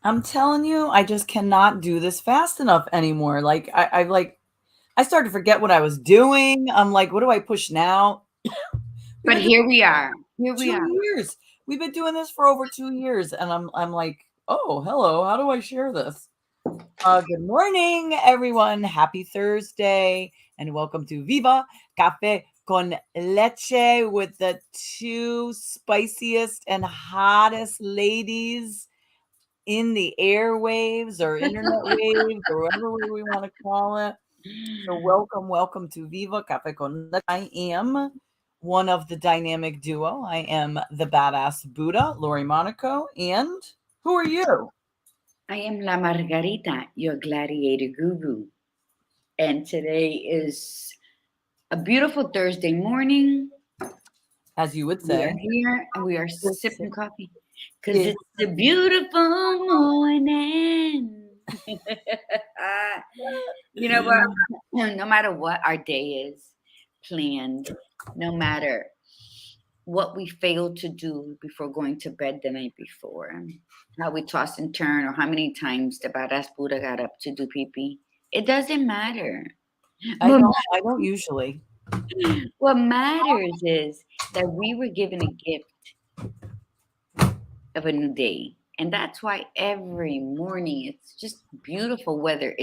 I'm telling you, I just cannot do this fast enough anymore. Like I started to forget what I was doing. I'm like, what do I push now? We've But been doing here we this are. Here for we are. 2 years. We've been doing this for over 2 years, and I'm like, oh, hello. How do I share this? Good morning, everyone. Happy Thursday, and welcome to Viva Cafe con Leche with the two spiciest and hottest ladies in the airwaves or internet waves or whatever way we want to call it. So welcome to Viva Cafe con Leche. I am one of the dynamic duo. I am the badass Buddha, Lori Monaco, and who are you? I am La Margarita, your gladiator guru. And today is a beautiful Thursday morning. As you would We are say. here and we are It's, sipping coffee because it's it's a beautiful morning. You know what? No matter what our day is planned, no matter what we failed to do before going to bed the night before, how we toss and turn, or how many times the badass Buddha got up to do pee pee. It doesn't matter. I What, don't I don't usually. what matters is that we were given a gift of a new day. And that's why every morning it's just beautiful. Whether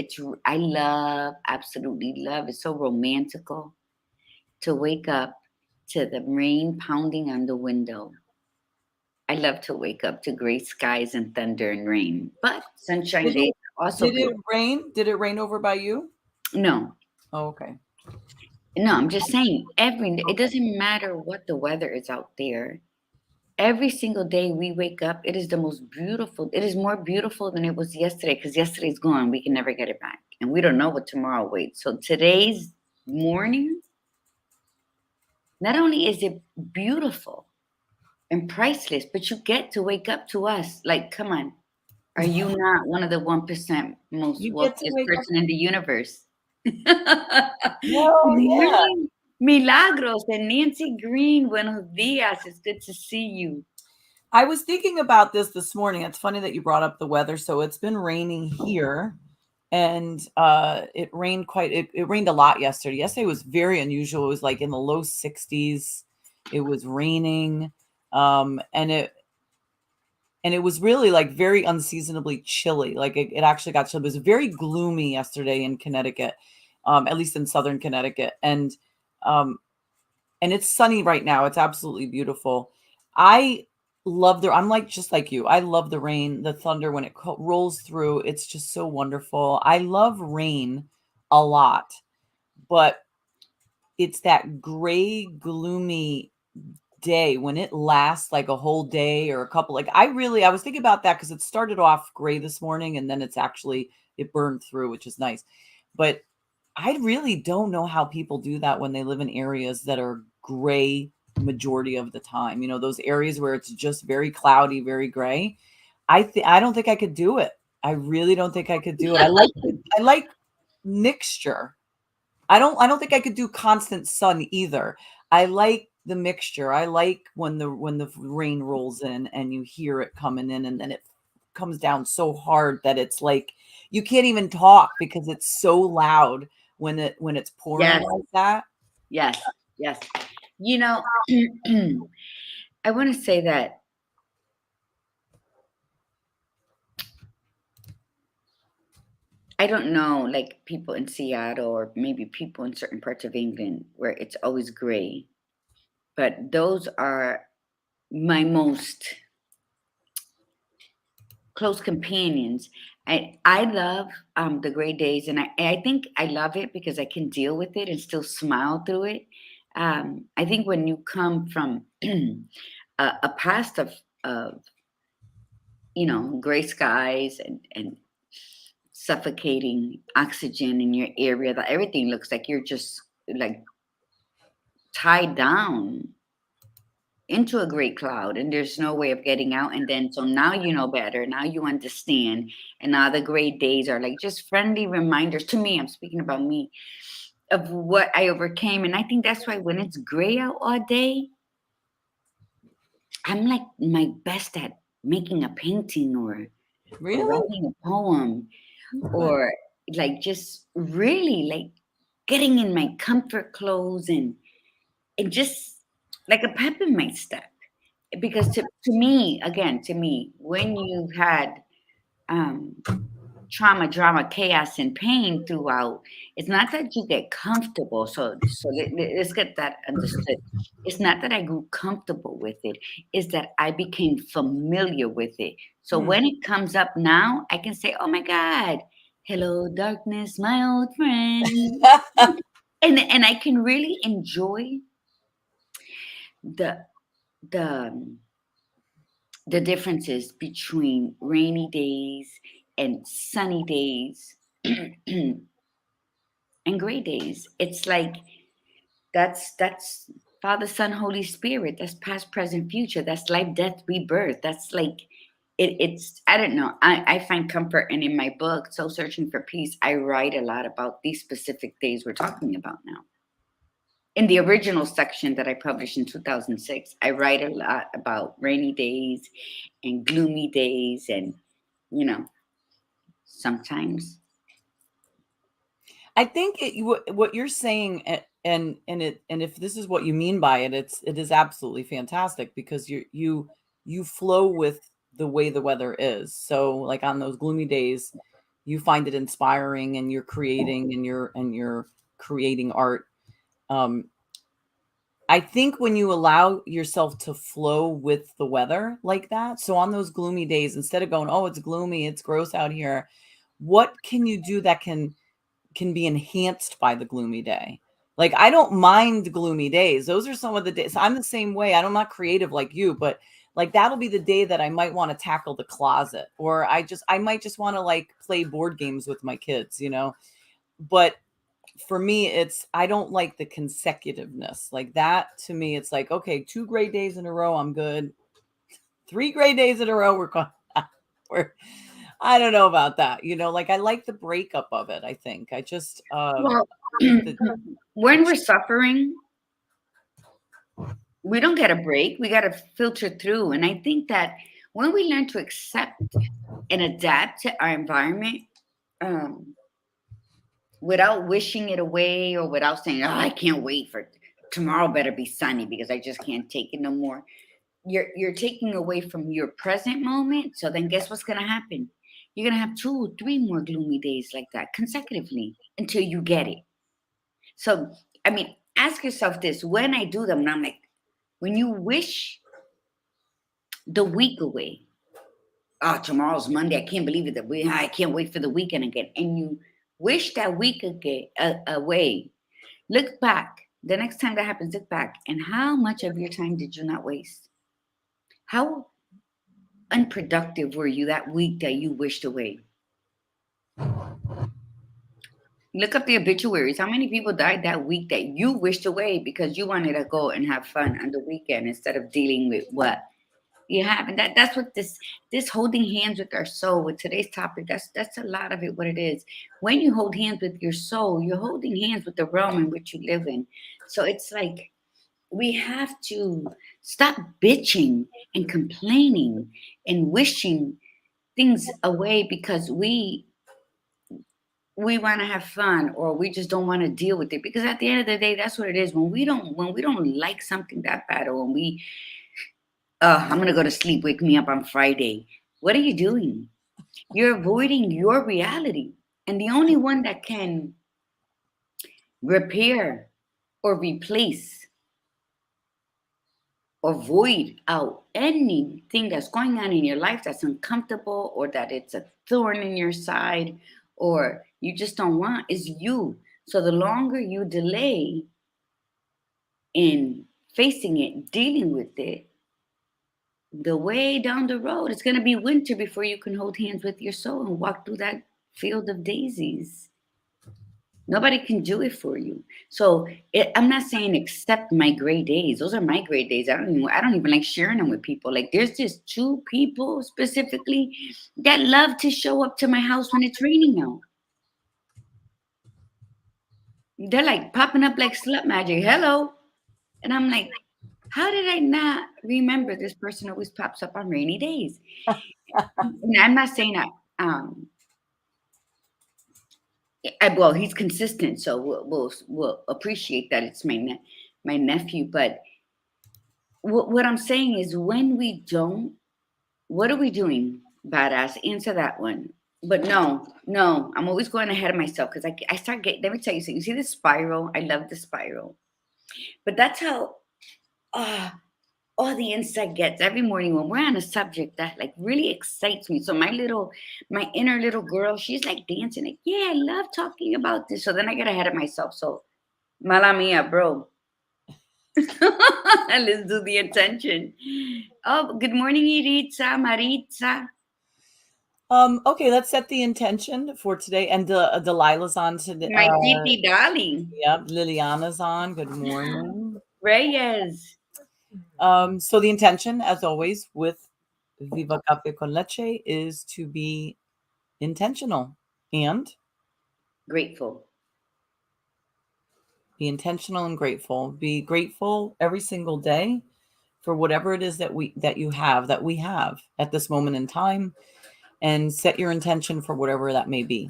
I love, absolutely love, it's so romantical to wake up to the rain pounding on the window. I love to wake up to gray skies and thunder and rain, but sunshine Did days it are also did good. it rain? Did it rain over by you? No, Oh, okay. no, I'm just saying it Okay. doesn't matter what the weather is out there. Every single day we wake up, it is the most beautiful. It is more beautiful than it was yesterday because yesterday's gone. We can never get it back. And we don't know what tomorrow waits. So today's morning, not only is it beautiful and priceless, but you get to wake up to us. Like, come on. Are you not one of the 1% most You get to wealthiest wake up. person in the universe? Hell Good yeah. morning, Milagros and Nancy Green. Buenos dias. It's good to see you. I was thinking about this morning. It's funny that you brought up the weather. So it's been raining here, and it rained it rained a lot yesterday. Yesterday was very unusual. It was like in the low 60s. It was raining, and it was really like very unseasonably chilly. Like it actually got chilly. It was very gloomy yesterday in Connecticut, at least in southern Connecticut, um, and it's sunny right now. It's absolutely beautiful. I love the. I'm like just like you. I love the rain, the thunder when it rolls through. It's just so wonderful. I love rain a lot, but it's that gray, gloomy day when it lasts like a whole day or a couple. Like I was thinking about that because it started off gray this morning and then it burned through, which is nice. But I really don't know how people do that when they live in areas that are gray majority of the time. Those areas where it's just very cloudy, very gray. I don't think I could do it. I really don't think I could do it. I like mixture. I don't think I could do constant sun either. I like the mixture. I like when the rain rolls in and you hear it coming in and then it comes down so hard that it's like you can't even talk because it's so loud when it's pouring Yes, like that. yes, yes. You know, I want to say that I don't know, like people in Seattle or maybe people in certain parts of England where it's always gray, but those are my most close companions. I love the gray days, and I think I love it because I can deal with it and still smile through it. I think when you come from a past of gray skies and suffocating oxygen in your area, that everything looks like you're just like tied down into a great cloud and there's no way of getting out. And then so now you know better, now you understand, and now the great days are like just friendly reminders to me. I'm speaking about me, of what I overcame. And I think that's why when it's gray out all day, I'm like my best at making a painting or or Really? writing a poem, Okay. or like just really like getting in my comfort clothes and just like a pep in my step. Because to me, again, to me, when you've had um, trauma, drama, chaos, and pain throughout, it's not that you get comfortable. Let's get that understood. It's not that I grew comfortable with it, it's that I became familiar with it. So Hmm. when it comes up now, I can say, oh my God, hello, darkness, my old friend. And I can really enjoy the the the differences between rainy days and sunny days and gray days. It's like that's Father, Son, Holy Spirit. That's past, present, future. That's life, death, rebirth. That's like it's I don't know. I find comfort, and in my book, So Searching for Peace, I write a lot about these specific days we're talking about now. In the original section that I published in 2006, I write a lot about rainy days and gloomy days, and you know, sometimes. I think what you're saying, and if this is what you mean by it, it is absolutely fantastic because you flow with the way the weather is. So like on those gloomy days, you find it inspiring, and you're creating, and you're creating art. Um, I think when you allow yourself to flow with the weather like that, so on those gloomy days, instead of going, "Oh, it's gloomy, it's gross out here," what can you do that can be enhanced by the gloomy day? Like, I don't mind gloomy days. Those are some of the days. I'm the same way. I'm not creative like you, but like that'll be the day that I might want to tackle the closet, or I might just want to like play board games with my kids. But for me, it's I don't like the consecutiveness. Like that to me, it's like, okay, 2 great days in a row, I'm good. 3 great days in a row, we're I don't know about that. Like I like the breakup of it, I think. I just Well, like the when we're suffering, we don't get a break. We got to filter through. And I think that when we learn to accept and adapt to our environment, um, without wishing it away or without saying, "Oh, I can't wait for tomorrow better be sunny because I just can't take it no more." You're taking away from your present moment. So then guess what's gonna happen? You're gonna have 2 3 more gloomy days like that consecutively until you get it. So I mean, ask yourself this: when I do them, and I'm like, when you wish the week away, oh, tomorrow's Monday. I can't believe it. I can't wait for the weekend again. And you wish that week again away. Look back. The next time that happens, look back. And how much of your time did you not waste? How unproductive were you that week that you wished away? Look up the obituaries. How many people died that week that you wished away because you wanted to go and have fun on the weekend instead of dealing with what you have? And that's what this holding hands with our soul with today's topic. That's a lot of it. What it is when you hold hands with your soul, you're holding hands with the realm in which you live in. So it's like we have to stop bitching and complaining and wishing things away because we want to have fun or we just don't want to deal with it, because at the end of the day, that's what it is. When we don't like something that bad, or when we I'm gonna go to sleep, wake me up on Friday, what are you doing? You're avoiding your reality, and the only one that can repair or replace or void out anything that's going on in your life that's uncomfortable or that it's a thorn in your side or you just don't want is you. So the longer you delay in facing it, dealing with it, the way down the road, it's going to be winter before you can hold hands with your soul and walk through that field of daisies. Nobody can do it for you. So I'm not saying accept my gray days. Those are my gray days. I don't even like sharing them with people. Like there's just 2 people specifically that love to show up to my house when it's raining out. They're like popping up like slut magic. Hello. And I'm like, How did I not remember this person always pops up on rainy days? And I'm not saying that. Well, he's consistent, so we'll appreciate that it's my nephew. But what I'm saying is, when we don't, what are we doing? Badass, answer that one. But no, I'm always going ahead of myself because I start getting. Let me tell you something. You see the spiral? I love the spiral, but that's how. Uh, all the insight gets every morning when we're on a subject that like really excites me. So my inner little girl, she's like dancing, like, yeah, I love talking about this. So then I get ahead of myself. So mala mia, bro. Let's do the intention. Oh, good morning, Iritza, Maritza. Okay, let's set the intention for today. And Delilah's on today. My titi darling. Yep, Liliana's on. Good morning. Reyes. So the intention, as always, with Viva Cafe con Leche is to be intentional and Grateful. be intentional and grateful. Be grateful every single day for whatever it is that we have at this moment in time, and set your intention for whatever that may be.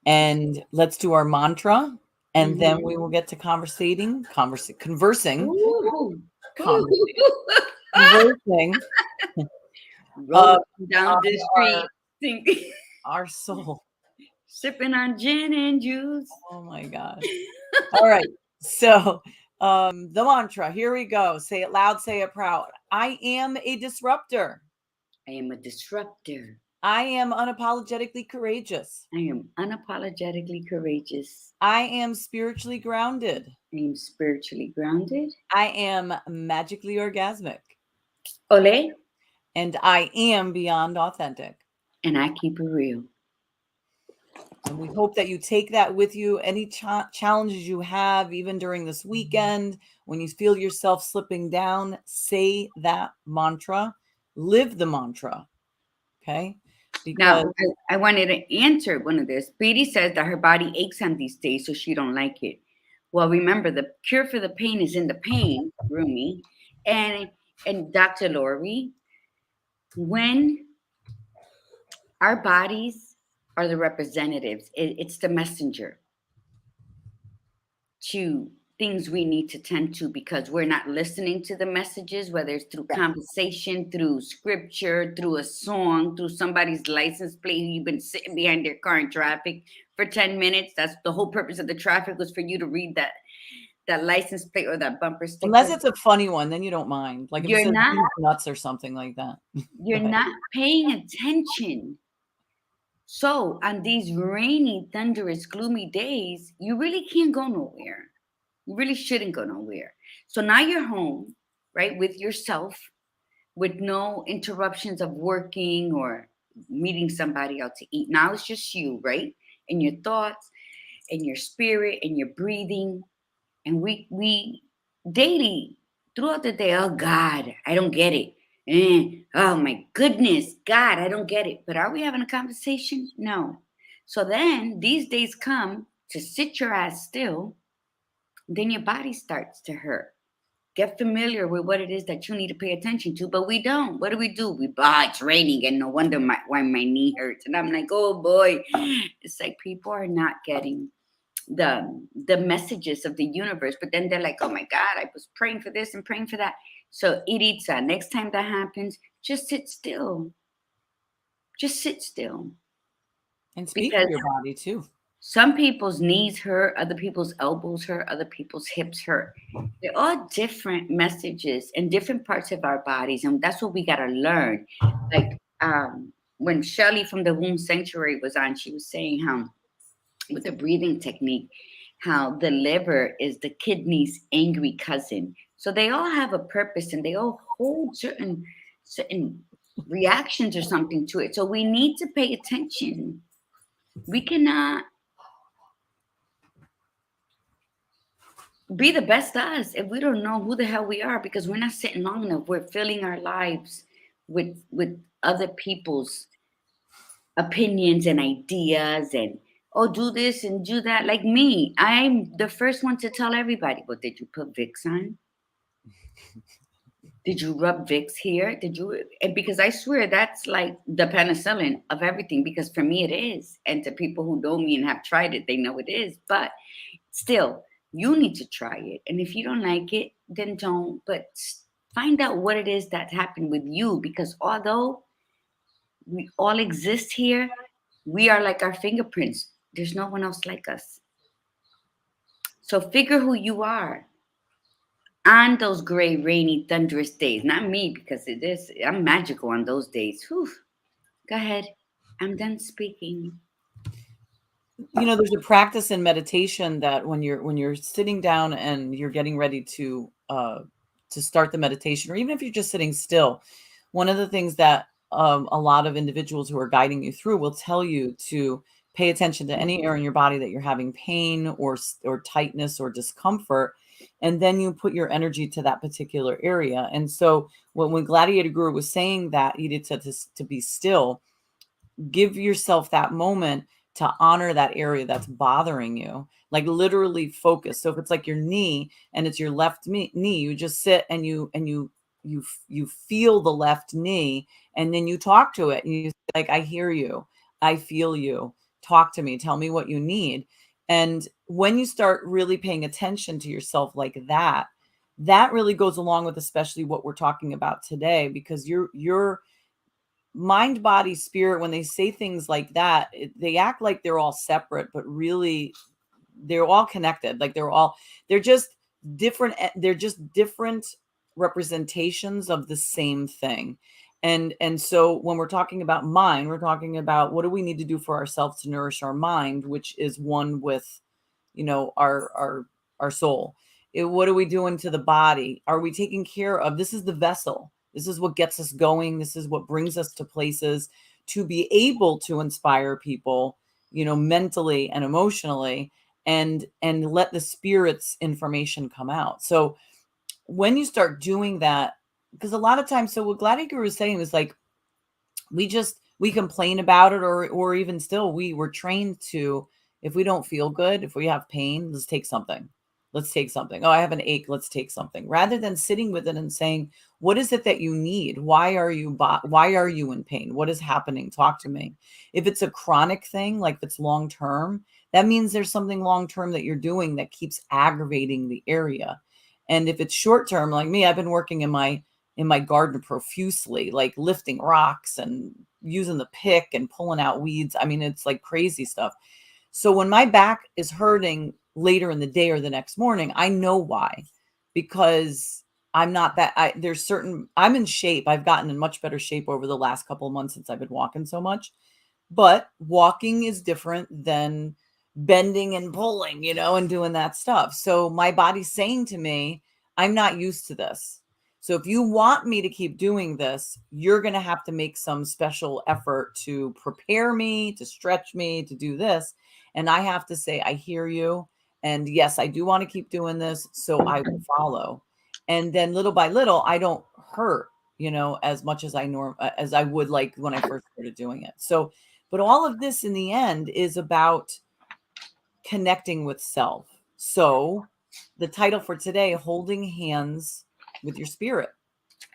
And let's do our mantra, and then we will get to conversing, Ooh. conversing Rolling down the street, our soul. sipping on gin and juice. Oh my God. All right. So the mantra, here we go. Say it loud, say it proud. I am a disruptor. I am a disruptor. I am unapologetically courageous. I am unapologetically courageous. I am spiritually grounded. I am spiritually grounded. I am magically orgasmic. Ole. And I am beyond authentic. And I keep it real. And we hope that you take that with you. Any challenges you have, even during this weekend, when you feel yourself slipping down, say that mantra, live the mantra. Okay. Because now, I wanted to answer one of this. Beatty says that her body aches on these days, so she don't like it. Well, remember, the cure for the pain is in the pain, Rumi. And Dr. Lori, when our bodies are the representatives, it's the messenger to things we need to tend to, because we're not listening to the messages, whether it's through conversation, through scripture, through a song, through somebody's license plate. You've been sitting behind their car in traffic for 10 minutes. That's the whole purpose of the traffic, was for you to read that license plate or that bumper sticker. Unless it's a funny one, then you don't mind. Like if You're it says not nuts or something like that. You're not paying attention. So on these rainy, thunderous, gloomy days, you really can't go nowhere. You really shouldn't go nowhere. So now you're home, right, with yourself, with no interruptions of working or meeting somebody out to eat. Now it's just you, right? And your thoughts and your spirit and your breathing. And we daily, throughout the day, oh God, I don't get it. Oh my goodness, God, I don't get it. But are we having a conversation? No. So then these days come to sit your ass still. Then your body starts to hurt. Get familiar with what it is that you need to pay attention to, but we don't. What do? It's raining, and no wonder why my knee hurts. And I'm like, oh boy. It's like people are not getting the messages of the universe, but then they're like, oh my God, I was praying for this and praying for that. So Iritza, next time that happens, just sit still. Just sit still. And speak to your body too. Some people's knees hurt, other people's elbows hurt, other people's hips hurt. They're all different messages in different parts of our bodies, and that's what we got to learn. Like when Shelley from the Womb Sanctuary was on, she was saying how, with the breathing technique, how the liver is the kidney's angry cousin. So they all have a purpose, and they all hold certain reactions or something to it. So we need to pay attention. We cannot be the best us if we don't know who the hell we are, because we're not sitting long enough. We're filling our lives with other people's opinions and ideas, and do this and do that. Like me, I'm the first one to tell everybody, well, did you put Vicks on? Did you rub Vicks here? Did you? And because I swear that's like the penicillin of everything. Because for me it is, and to people who know me and have tried it, they know it is. But still, you need to try it. And if you don't like it, then don't. But find out what it is that happened with you. Because although we all exist here, we are like our fingerprints. There's no one else like us. So figure who you are on those gray, rainy, thunderous days. Not me, because it is. I'm magical on those days. Whew. Go ahead. I'm done speaking. There's a practice in meditation that when you're sitting down and you're getting ready to start the meditation, or even if you're just sitting still, one of the things that a lot of individuals who are guiding you through will tell you to pay attention to any area in your body that you're having pain or tightness or discomfort, and then you put your energy to that particular area. And so when Gladiator Guru was saying that you need to be still, give yourself that moment to honor that area that's bothering you, like literally focus. So if it's like your knee and it's your left knee, you just sit and you feel the left knee, and then you talk to it and you say, like, I hear you, I feel you, talk to me, tell me what you need. And when you start really paying attention to yourself like that, that really goes along with especially what we're talking about today, because you're mind, body, spirit, when they say things like that, they act like they're all separate, but really they're all connected. Like they're just different. They're just different representations of the same thing. And so when we're talking about mind, we're talking about what do we need to do for ourselves to nourish our mind, which is one with, our soul. What are we doing to the body? Are we taking care of, this is the vessel. This is what gets us going. This is what brings us to places to be able to inspire people, mentally and emotionally, and let the spirit's information come out. So when you start doing that, because a lot of times, so what Gladiator was saying was like, we complain about it, or even still, we were trained to, if we don't feel good, if we have pain, let's take something. Oh, I have an ache, let's take something, rather than sitting with it and saying, what is it that you need? Why are you in pain? What is happening? Talk to me. If it's a chronic thing, like if it's long term, that means there's something long term that you're doing that keeps aggravating the area. And if it's short term, like me, I've been working in my garden profusely, like lifting rocks and using the pick and pulling out weeds. I mean, it's like crazy stuff. So when my back is hurting later in the day or the next morning, I know why, because I'm not that, I'm in shape. I've gotten in much better shape over the last couple of months since I've been walking so much, but walking is different than bending and pulling, and doing that stuff. So my body's saying to me, I'm not used to this. So if you want me to keep doing this, you're going to have to make some special effort to prepare me, to stretch me, to do this. And I have to say, I hear you. And yes, I do want to keep doing this. So I will follow. And then little by little, I don't hurt, as much as as I would like when I first started doing it. So, but all of this in the end is about connecting with self. So the title for today, Holding Hands with Your Spirit.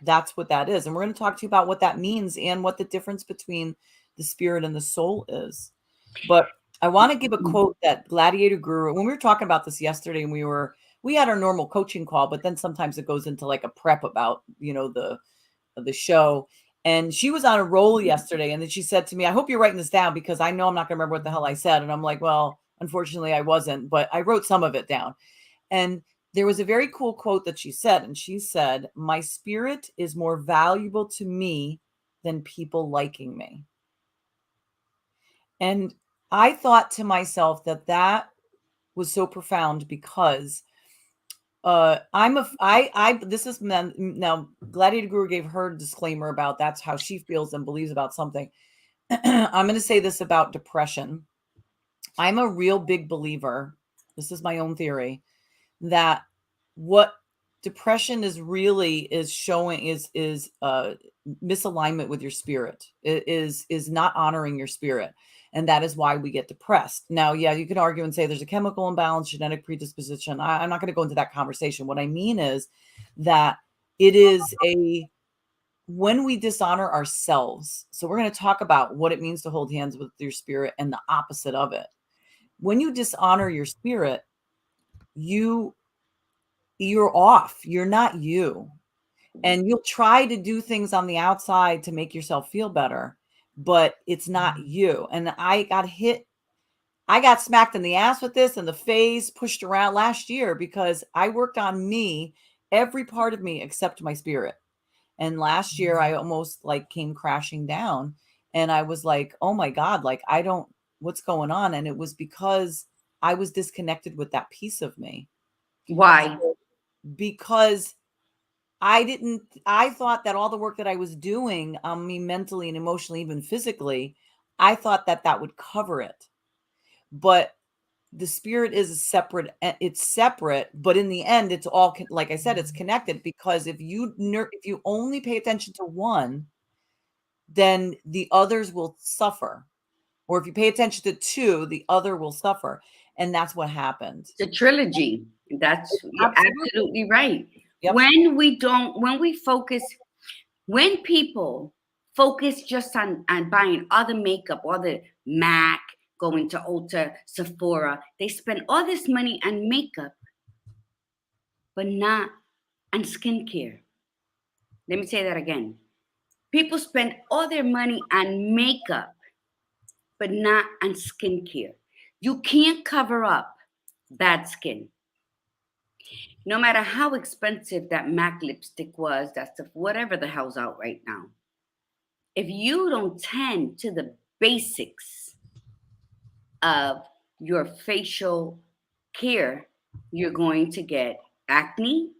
That's what that is. And we're going to talk to you about what that means and what the difference between the spirit and the soul is. But I want to give a quote that Gladiator Guru, when we were talking about this yesterday, and we had our normal coaching call, but then sometimes it goes into like a prep about, the show. And she was on a roll yesterday. And then she said to me, I hope you're writing this down, because I know I'm not going to remember what the hell I said. And I'm like, well, unfortunately I wasn't, but I wrote some of it down. And there was a very cool quote that she said. And she said, my spirit is more valuable to me than people liking me. And I thought to myself that was so profound, because this is now Gladiator Guru gave her disclaimer about that's how she feels and believes about something. I'm going to say this about depression. I'm a real big believer, this is my own theory, that what depression is showing is misalignment with your spirit. It is not honoring your spirit. And that is why we get depressed. Now, yeah, you can argue and say there's a chemical imbalance, genetic predisposition. I'm not going to go into that conversation. What I mean is that It is when we dishonor ourselves. So we're going to talk about what it means to hold hands with your spirit and the opposite of it. When you dishonor your spirit, you're off. You're not you. And you'll try to do things on the outside to make yourself feel better, but it's not you. And I got smacked in the ass with this and the face pushed around last year because I worked on me, every part of me except my spirit. And last year I almost like came crashing down and I was like, oh my God, like what's going on? And it was because I was disconnected with that piece of me. Why? Because I thought that all the work that I was doing on me mentally and emotionally, even physically, I thought that would cover it. But the spirit is separate. It's separate, but in the end, it's all, like I said, it's connected, because if you only pay attention to one, then the others will suffer. Or if you pay attention to two, the other will suffer. And that's what happened. The trilogy. You're absolutely right. Yep. When people focus just on buying all the makeup, all the MAC, going to Ulta, Sephora, they spend all this money on makeup, but not on skincare. Let me say that again. People spend all their money on makeup, but not on skincare. You can't cover up bad skin. No matter how expensive that MAC lipstick was, that's whatever the hell's out right now. If you don't tend to the basics of your facial care, you're going to get acne,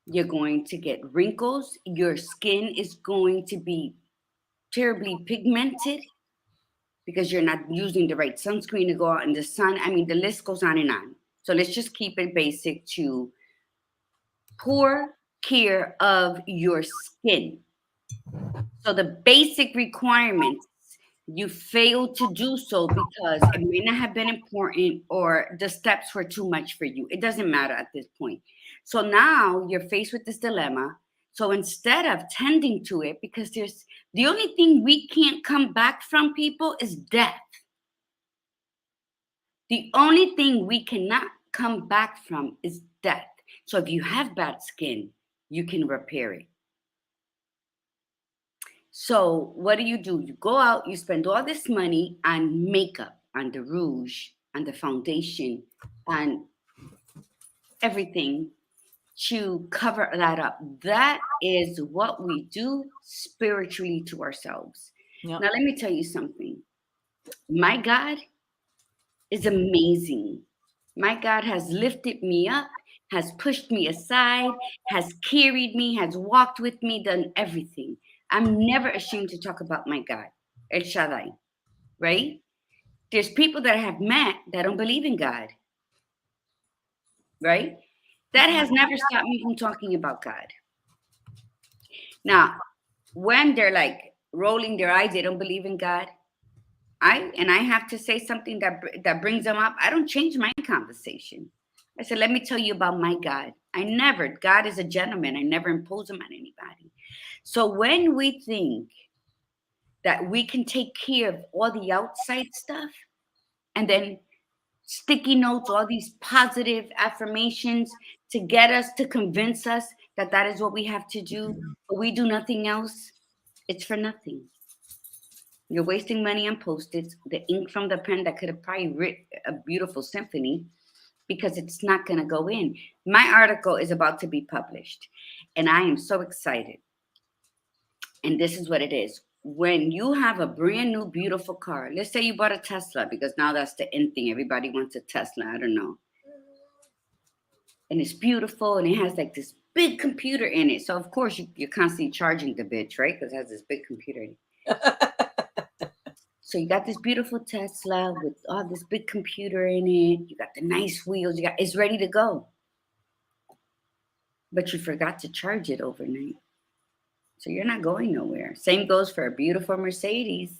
you're going to get wrinkles, your skin is going to be terribly pigmented because you're not using the right sunscreen to go out in the sun. I mean, the list goes on and on. So let's just keep it basic to poor care of your skin. So the basic requirements, you failed to do so because it may not have been important or the steps were too much for you. It doesn't matter at this point. So now you're faced with this dilemma. So instead of tending to it, because there's the only thing we can't come back from, people, is death. The only thing we cannot come back from is death. So if you have bad skin, you can repair it. So what do? You go out, you spend all this money on makeup, on the rouge, on the foundation, on everything to cover that up. That is what we do spiritually to ourselves. Yep. Now, let me tell you something. My God is amazing. My God has lifted me up, has pushed me aside, has carried me, has walked with me, done everything. I'm never ashamed to talk about my God, El Shaddai, right? There's people that I have met that don't believe in God, right? That has never stopped me from talking about God. Now, when they're like rolling their eyes, they don't believe in God, I have to say something that brings them up. I don't change my conversation. I said, let me tell you about my God. God is a gentleman. I never impose him on anybody. So when we think that we can take care of all the outside stuff and then sticky notes, all these positive affirmations to get us, to convince us that that is what we have to do, but we do nothing else, it's for nothing. You're wasting money on Post-its, the ink from the pen that could have probably written a beautiful symphony, because it's not going to go in. My article is about to be published, and I am so excited. And this is what it is. When you have a brand new, beautiful car, let's say you bought a Tesla, because now that's the in thing. Everybody wants a Tesla. I don't know. And it's beautiful, and it has like this big computer in it. So, of course, you're constantly charging the bitch, right? Because it has this big computer in it. So you got this beautiful Tesla with all this big computer in it. You got the nice wheels. It's ready to go. But you forgot to charge it overnight. So you're not going nowhere. Same goes for a beautiful Mercedes.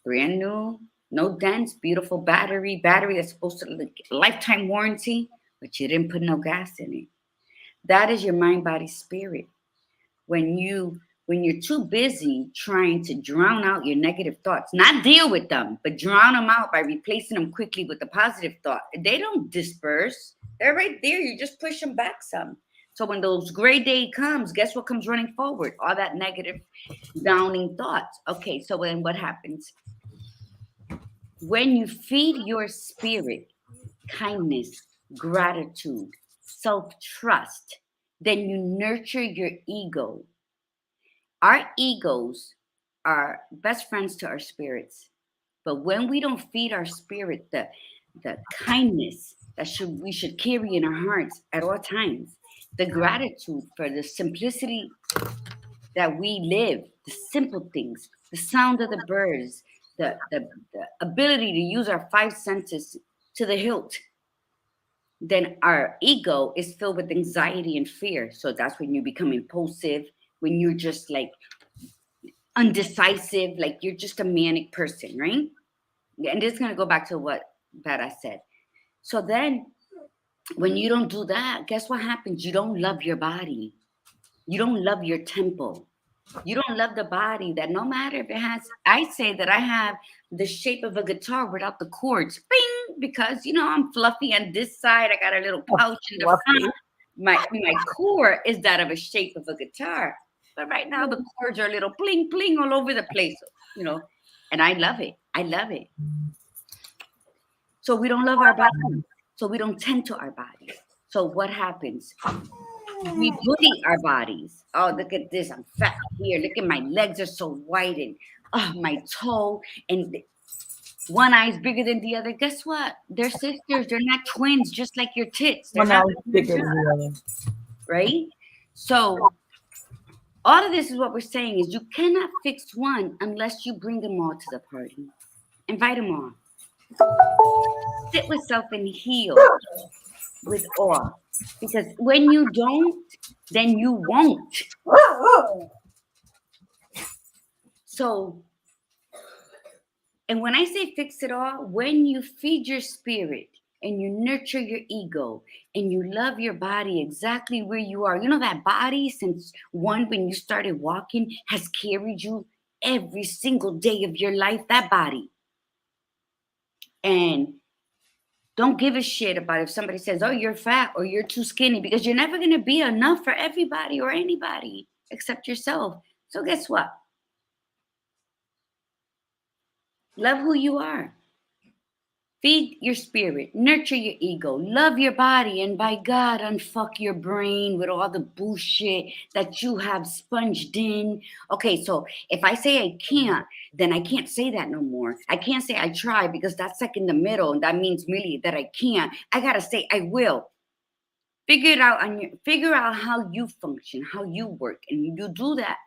Brand new, no dents, beautiful battery that's supposed to like lifetime warranty, but you didn't put no gas in it. That is your mind, body, spirit. when you're too busy trying to drown out your negative thoughts, not deal with them, but drown them out by replacing them quickly with a positive thought. They don't disperse. They're right there. You just push them back some. So when those gray day comes, guess what comes running forward? All that negative downing thoughts. Okay, so then what happens? When you feed your spirit kindness, gratitude, self-trust, then you nurture your ego. Our egos are best friends to our spirits. But when we don't feed our spirit the kindness that we should carry in our hearts at all times, the gratitude for the simplicity that we live, the simple things, the sound of the birds, the ability to use our five senses to the hilt, then our ego is filled with anxiety and fear. So that's when you become impulsive, when you're just like undecisive, like you're just a manic person, right? And this is going to go back to what that I said. So then when you don't do that, guess what happens? You don't love your body. You don't love your temple. You don't love the body that no matter if it has, I say that I have the shape of a guitar without the chords, bing, because, I'm fluffy on this side. I got a little pouch in the front. My core is that of a shape of a guitar. But right now the chords are a little bling, bling all over the place, and I love it. I love it. So we don't love our bodies. So we don't tend to our bodies. So what happens? We bully our bodies. Oh, look at this. I'm fat here. Look at my legs are so white and my toe and one eye is bigger than the other. Guess what? They're sisters. They're not twins, just like your tits. They're not bigger than the other. Right? So all of this is what we're saying is you cannot fix one unless you bring them all to the party. Invite them all. Sit with self and heal with awe. Because when you don't, then you won't. So, and when I say fix it all, when you feed your spirit and you nurture your ego and you love your body exactly where you are, that body since when you started walking has carried you every single day of your life, that body. And don't give a shit about if somebody says, oh, you're fat or you're too skinny, because you're never going to be enough for everybody or anybody except yourself. So guess what? Love who you are. Feed your spirit, nurture your ego, love your body, and by God, unfuck your brain with all the bullshit that you have sponged in. Okay, so if I say I can't, then I can't say that no more. I can't say I try because that's like in the middle, and that means really that I can't. I gotta say I will. Figure out how you function, how you work, and you do that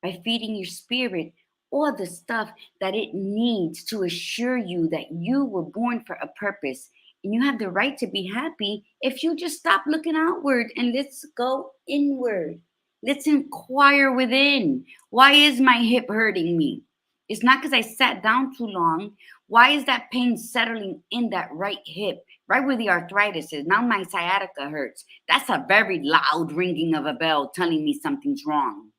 by feeding your spirit all the stuff that it needs to assure you that you were born for a purpose and you have the right to be happy if you just stop looking outward and let's go inward. Let's inquire within. Why is my hip hurting me? It's not because I sat down too long. Why is that pain settling in that right hip, right where the arthritis is? Now my sciatica hurts. That's a very loud ringing of a bell telling me something's wrong.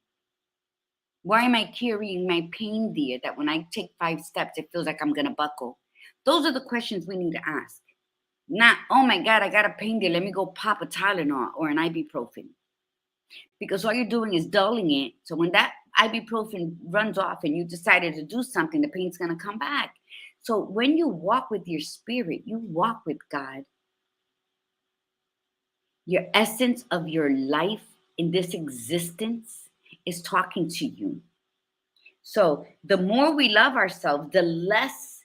Why am I carrying my pain there that when I take 5 steps, it feels like I'm going to buckle? Those are the questions we need to ask. Not, oh my God, I got a pain there. Let me go pop a Tylenol or an ibuprofen. Because all you're doing is dulling it. So when that ibuprofen runs off and you decided to do something, the pain's going to come back. So when you walk with your spirit, you walk with God. Your essence of your life in this existence is talking to you. So the more we love ourselves, the less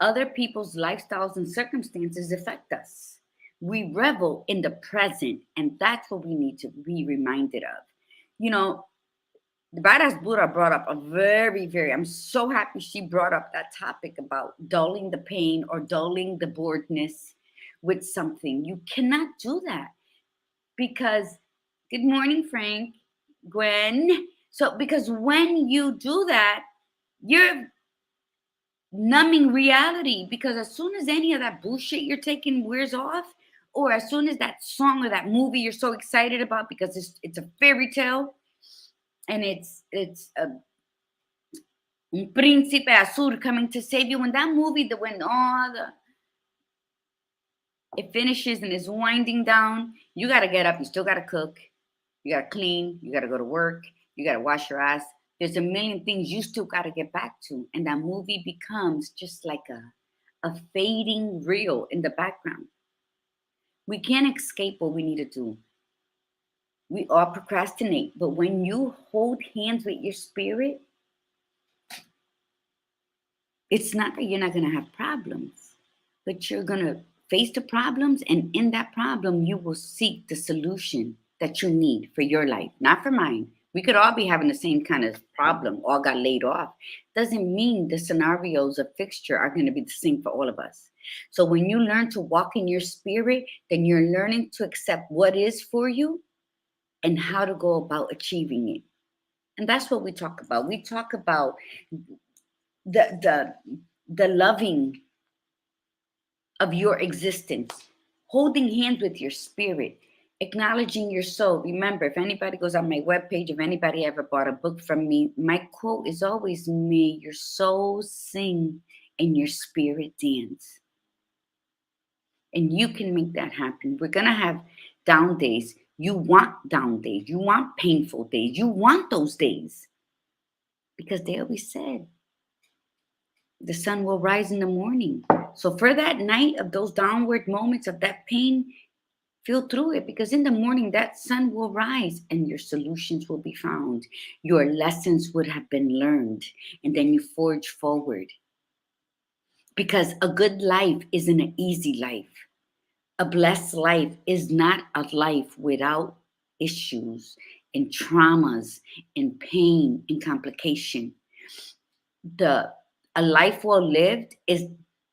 other people's lifestyles and circumstances affect us. We revel in the present, and that's what we need to be reminded of. The Badass Buddha brought up I'm so happy she brought up that topic about dulling the pain or dulling the boredness with something. You cannot do that because, good morning, Frank, Gwen. So, because when you do that, you're numbing reality, because as soon as any of that bullshit you're taking wears off, or as soon as that song or that movie you're so excited about because it's a fairy tale, and it's un príncipe azul coming to save you. When that movie, when all the it finishes and is winding down, you got to get up. You still got to cook. You got to clean. You got to go to work. You got to wash your ass. There's a million things you still got to get back to. And that movie becomes just like a fading reel in the background. We can't escape what we need to do. We all procrastinate. But when you hold hands with your spirit, it's not that you're not going to have problems, but you're going to face the problems. And in that problem, you will seek the solution that you need for your life, not for mine. We could all be having the same kind of problem, all got laid off. Doesn't mean the scenarios of fixture are going to be the same for all of us. So when you learn to walk in your spirit, then you're learning to accept what is for you and how to go about achieving it. And that's what we talk about. We talk about the loving of your existence, holding hands with your spirit, acknowledging your soul. Remember, if anybody goes on my webpage, if anybody ever bought a book from me, my quote is always, may your soul sing and your spirit dance. And you can make that happen. We're going to have down days. You want down days. You want painful days. You want those days. Because they always said, the sun will rise in the morning. So for that night of those downward moments of that pain, feel through it, because in the morning that sun will rise and your solutions will be found. Your lessons would have been learned, and then you forge forward. Because a good life isn't an easy life. A blessed life is not a life without issues and traumas and pain and complication. A life well lived is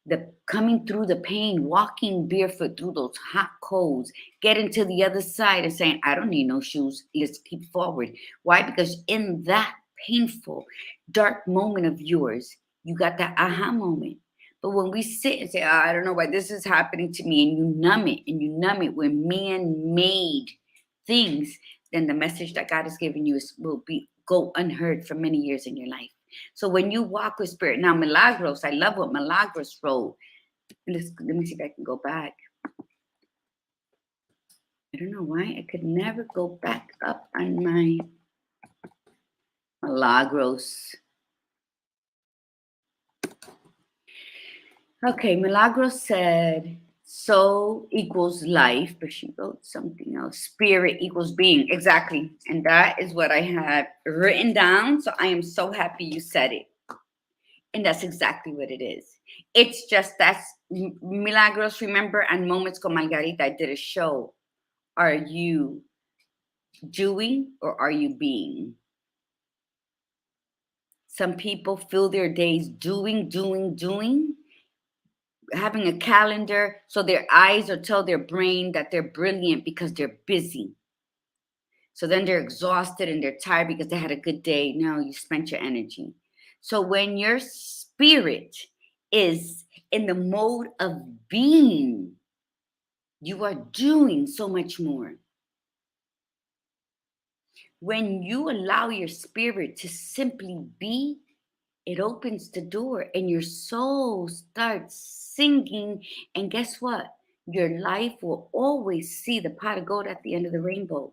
the coming through the pain, walking barefoot through those hot colds, getting to the other side and saying, I don't need no shoes. Let's keep forward. Why? Because in that painful, dark moment of yours, you got that aha moment. But when we sit and say, oh, I don't know why this is happening to me, and you numb it with man-made things, then the message that God has given you will go unheard for many years in your life. So when you walk with spirit, now Milagros, I love what Milagros wrote. Let me see if I can go back. I don't know why I could never go back up on my Milagros. Okay, Milagros said, soul equals life, but she wrote something else. Spirit equals being. Exactly. And that is what I have written down. So I am so happy you said it. And that's exactly what it is. It's just that's Milagros. Remember, on Moments con Margarita, I did a show. Are you doing or are you being? Some people fill their days doing, having a calendar so their eyes will tell their brain that they're brilliant because they're busy. So then they're exhausted and they're tired because they had a good day. No, you spent your energy. So when your spirit is in the mode of being, you are doing so much more. When you allow your spirit to simply be, it opens the door and your soul starts singing. And guess what? Your life will always see the pot of gold at the end of the rainbow.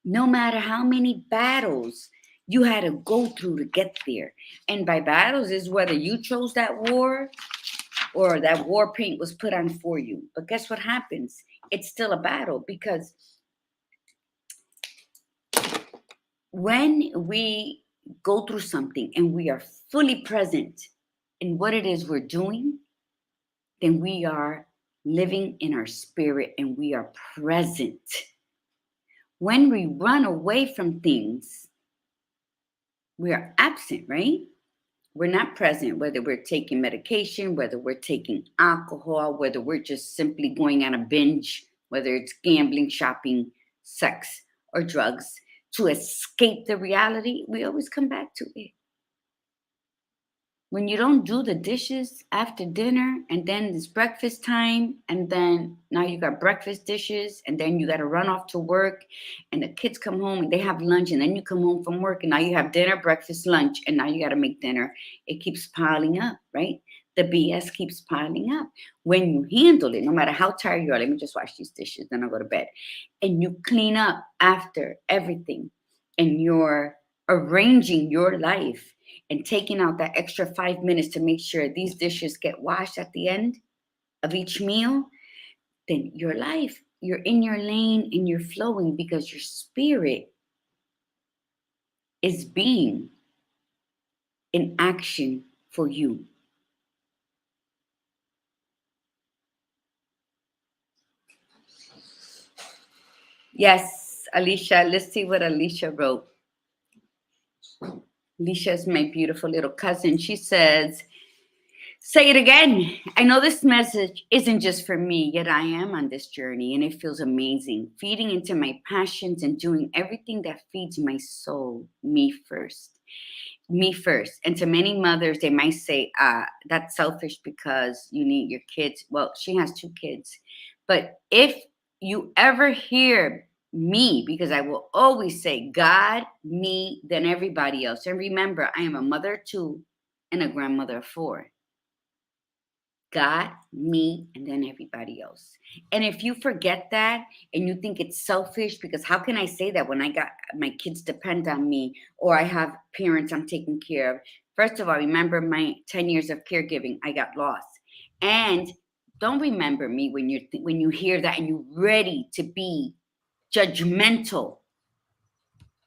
No matter how many battles you had to go through to get there. And by battles is whether you chose that war or that war paint was put on for you. But guess what happens? It's still a battle, because when we go through something and we are fully present in what it is we're doing, then we are living in our spirit and we are present. When we run away from things, we are absent, right? We're not present, whether we're taking medication, whether we're taking alcohol, whether we're just simply going on a binge, whether it's gambling, shopping, sex, or drugs. To escape the reality, we always come back to it. When you don't do the dishes after dinner, and then it's breakfast time, and then now you got breakfast dishes, and then you got to run off to work, and the kids come home and they have lunch, and then you come home from work, and now you have dinner, breakfast, lunch, and now you got to make dinner. It keeps piling up, right? The BS keeps piling up. When you handle it, no matter how tired you are, let me just wash these dishes, then I'll go to bed, and you clean up after everything, and you're arranging your life and taking out that extra 5 minutes to make sure these dishes get washed at the end of each meal, then your life, you're in your lane and you're flowing because your spirit is being in action for you. Yes, Alicia, let's see what Alicia wrote. Alicia is my beautiful little cousin. She says, say it again. I know this message isn't just for me, yet I am on this journey and it feels amazing. Feeding into my passions and doing everything that feeds my soul, me first. Me first. And to many mothers, they might say, that's selfish because you need your kids. Well, she has 2 kids. But if you ever hear me, because I will always say God, me, then everybody else. And remember, I am a mother of 2 and a grandmother of 4. God, me, and then everybody else. And if you forget that and you think it's selfish, because how can I say that when I got my kids depend on me or I have parents I'm taking care of? First of all, remember my 10 years of caregiving, I got lost. And don't remember me when you hear that and you're ready to be judgmental.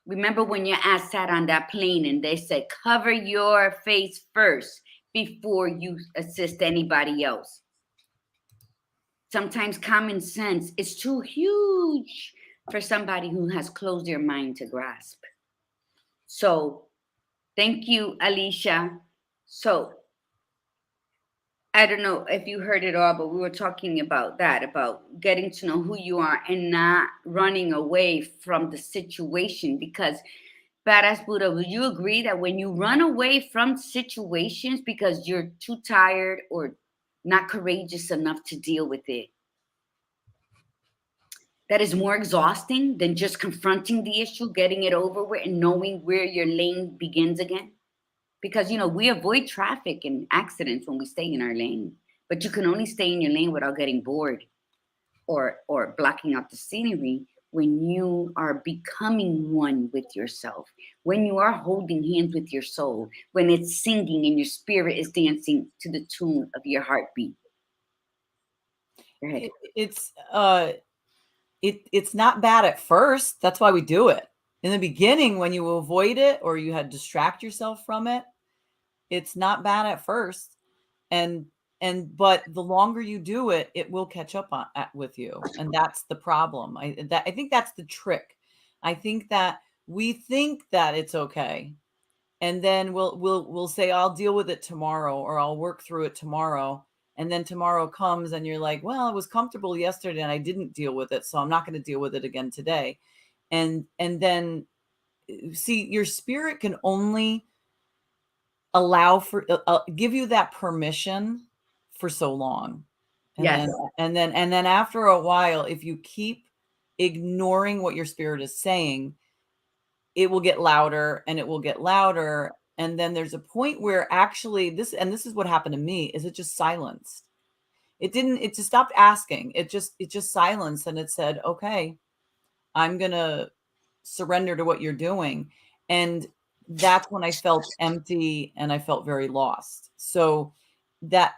Remember when your ass sat on that plane and they said, cover your face first before you assist anybody else. Sometimes common sense is too huge for somebody who has closed their mind to grasp. So thank you, Alicia. So I don't know if you heard it all, but we were talking about that, about getting to know who you are and not running away from the situation. Because Badass Buddha, would you agree that when you run away from situations because you're too tired or not courageous enough to deal with it, that is more exhausting than just confronting the issue, getting it over with, and knowing where your lane begins again? Because, we avoid traffic and accidents when we stay in our lane, but you can only stay in your lane without getting bored or blocking out the scenery when you are becoming one with yourself, when you are holding hands with your soul, when it's singing and your spirit is dancing to the tune of your heartbeat. Go ahead. It's not bad at first. That's why we do it. In the beginning, when you avoid it or you had distract yourself from it, it's not bad at first. But the longer you do it, it will catch up with you. And that's the problem. I think that's the trick. I think that we think that it's okay. And then we'll say, I'll deal with it tomorrow, or I'll work through it tomorrow. And then tomorrow comes and you're like, well, I was comfortable yesterday and I didn't deal with it, so I'm not going to deal with it again today. And then see, your spirit can only allow for give you that permission for so long. And Yes. then after a while, if you keep ignoring what your spirit is saying, it will get louder and it will get louder. And then there's a point where actually this is what happened to me, is it just silenced. It just stopped asking. It just silenced, and it said, okay, I'm going to surrender to what you're doing. And that's when I felt empty and I felt very lost. So that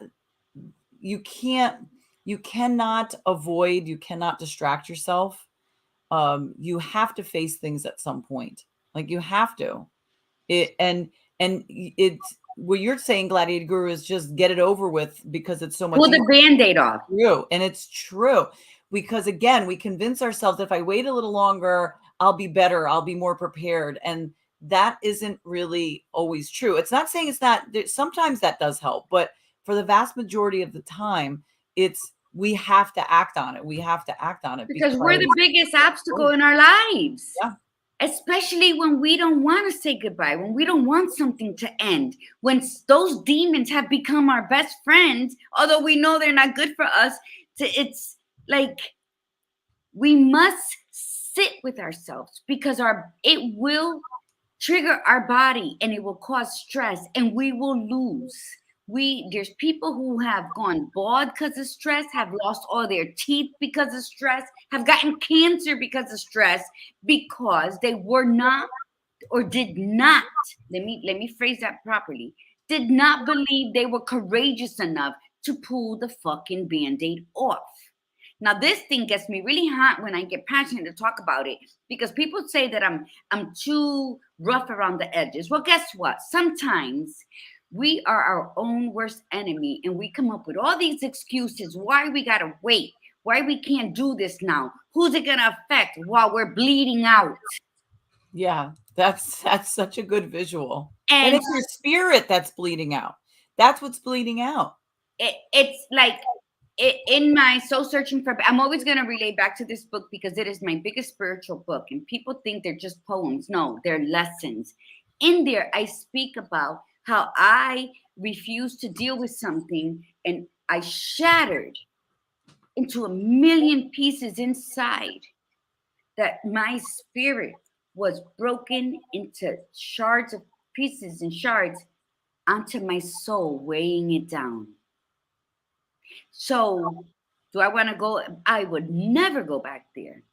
you cannot avoid, you cannot distract yourself. You have to face things at some point. Like, you have to. It's what you're saying, Gladiator Guru, is just get it over with because it's so much Pull the Band-Aid off. True. And it's true. Because again, we convince ourselves if I wait a little longer, I'll be better, I'll be more prepared. And that isn't really always true. It's not saying it's not. Sometimes that does help, but for the vast majority of the time, we have to act on it. We have to act on it because we're the biggest obstacle in our lives. Yeah. especially when we don't want to say goodbye, when we don't want something to end, when those demons have become our best friends, although we know they're not good for us. It's like we must sit with ourselves, because it will trigger our body and it will cause stress and we will lose. There's people who have gone bald because of stress, have lost all their teeth because of stress, have gotten cancer because of stress, because they were not, or did not, let me phrase that properly, did not believe they were courageous enough to pull the fucking band-aid off. Now this thing gets me really hot when I get passionate to talk about it, because people say that I'm too rough around the edges. Well, guess what? Sometimes we are our own worst enemy, and we come up with all these excuses why we gotta wait, why we can't do this now, who's it gonna affect while we're bleeding out. Yeah, that's such a good visual. And And it's your spirit that's bleeding out. That's what's bleeding out. it's like, in my soul searching for, I'm always going to relate back to this book because it is my biggest spiritual book, and people think they're just poems. No, they're lessons. In there, I speak about how I refused to deal with something and I shattered into a million pieces inside, that my spirit was broken into shards of pieces and shards onto my soul, weighing it down. So, do I want to go? I would never go back there.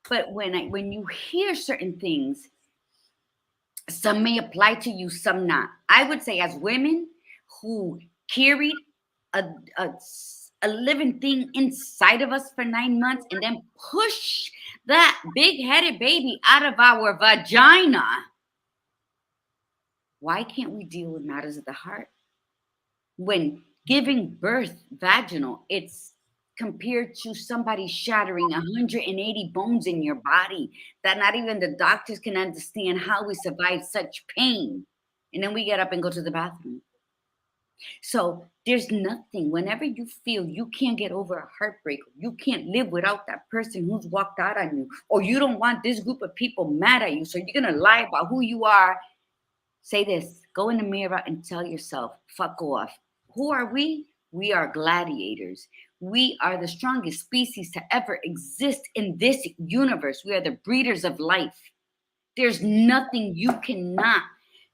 But when you hear certain things, some may apply to you, some not. I would say, as women who carried a, a, a living thing inside of us for 9 months and then push that big-headed baby out of our vagina, why can't we deal with matters of the heart? When giving birth vaginal, it's compared to somebody shattering 180 bones in your body that not even the doctors can understand how we survive such pain. And then we get up and go to the bathroom. So there's nothing, whenever you feel you can't get over a heartbreak, you can't live without that person who's walked out on you, or you don't want this group of people mad at you, so you're going to lie about who you are. Say this, go in the mirror and tell yourself, fuck off. Who are we? We are gladiators. We are the strongest species to ever exist in this universe. We are the breeders of life. There's nothing you cannot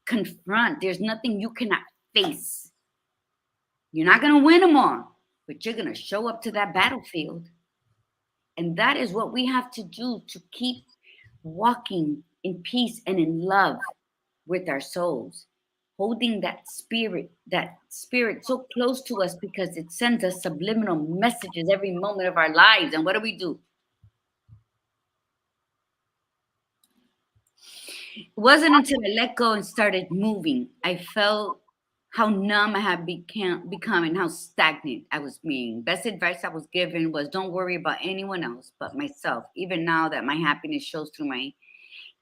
confront. There's nothing you cannot face. You're not going to win them all, but you're going to show up to that battlefield. And that is what we have to do to keep walking in peace and in love with our souls, holding that spirit so close to us, because it sends us subliminal messages every moment of our lives. And what do? It wasn't until I let go and started moving, I felt how numb I had become and how stagnant I was being. Best advice I was given was, don't worry about anyone else but myself. Even now that my happiness shows through my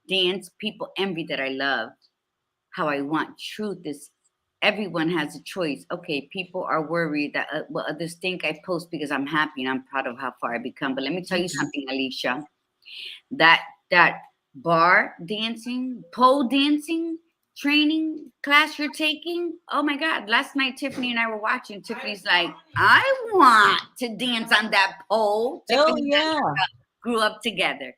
dance, people envy that I love. How I want truth is, everyone has a choice. Okay, people are worried that what others think I post because I'm happy and I'm proud of how far I become. But let me tell you something, Alicia. That bar dancing, pole dancing training class you're taking. Oh my God! Last night, Tiffany and I were watching. Tiffany's like, I want to dance on that pole. Oh Tiffany yeah. grew up together,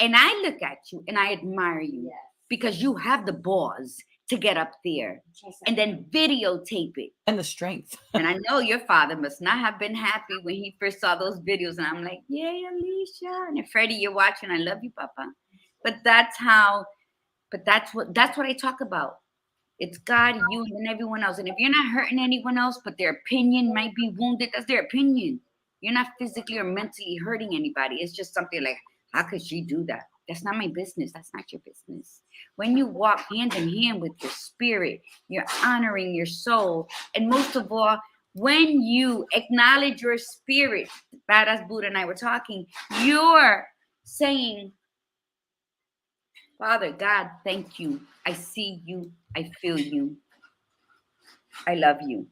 and I look at you and I admire you, because you have the balls to get up there and then videotape it. And the strength. And I know your father must not have been happy when he first saw those videos. And I'm like, yay, Alicia. And if Freddie, you're watching, I love you, Papa. But that's what I talk about. It's God, you, and then everyone else. And if you're not hurting anyone else, but their opinion might be wounded, that's their opinion. You're not physically or mentally hurting anybody. It's just something like, how could she do that? That's not my business. That's not your business. When you walk hand in hand with your spirit, you're honoring your soul. And most of all, when you acknowledge your spirit, Badass Buddha and I were talking, you're saying, Father God, thank you. I see you. I feel you. I love you.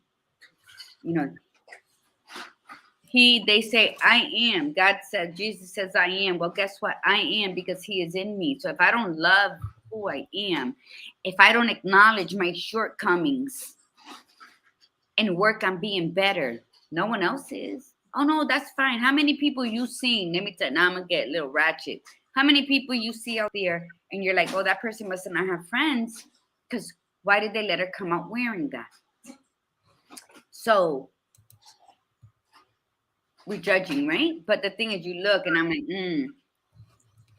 You know, They say, I am. God said, Jesus says, I am. Well, guess what? I am because he is in me. So if I don't love who I am, if I don't acknowledge my shortcomings and work on being better, no one else is. Oh no, that's fine. How many people you seen? Let me tell you, now I'm gonna get a little ratchet. How many people you see out there and you're like, oh, that person must not have friends? Because why did they let her come out wearing that? So we're judging, right? But the thing is, you look and I'm like,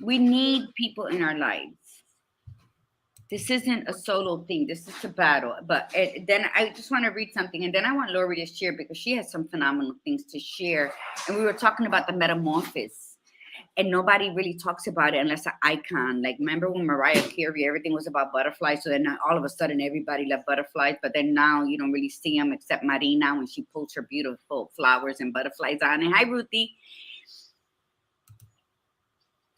we need people in our lives. This isn't a solo thing. This is a battle. But then I just want to read something. And then I want Lori to share because she has some phenomenal things to share. And we were talking about the metamorphosis. And nobody really talks about it unless an icon. Like, remember when Mariah Carey, everything was about butterflies. So then all of a sudden, everybody loved butterflies. But then now you don't really see them except Marina when she pulls her beautiful flowers and butterflies on. And hi, Ruthie.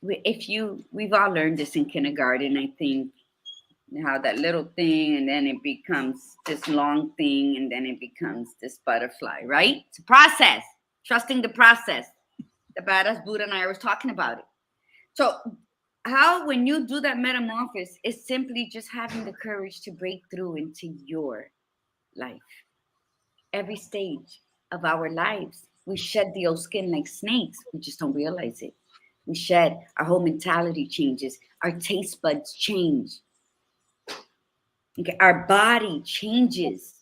We've all learned this in kindergarten, I think. How that little thing, and then it becomes this long thing, and then it becomes this butterfly, right? It's a process. Trusting the process. The badass Buddha and I was talking about it. So how, when you do that metamorphosis, is simply just having the courage to break through into your life. Every stage of our lives, we shed the old skin like snakes. We just don't realize it. We shed, our whole mentality changes, our taste buds change. Okay, our body changes.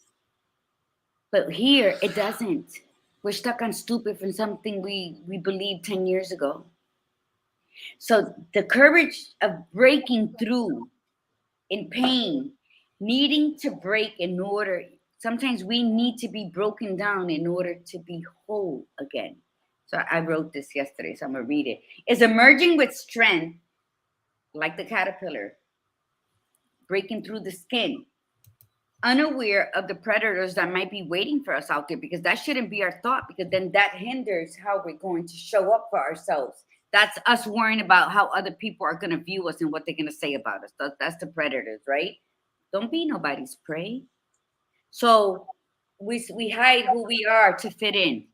But here, it doesn't. We're stuck on stupid from something we believed 10 years ago. So the courage of breaking through in pain, needing to break in order, sometimes we need to be broken down in order to be whole again. So I wrote this yesterday, so I'm going to read it. Is emerging with strength, like the caterpillar, breaking through the skin, unaware of the predators that might be waiting for us out there, because that shouldn't be our thought, because then that hinders how we're going to show up for ourselves. That's us worrying about how other people are going to view us and what they're going to say about us. That's the predators, right? Don't be nobody's prey. So we hide who we are to fit in.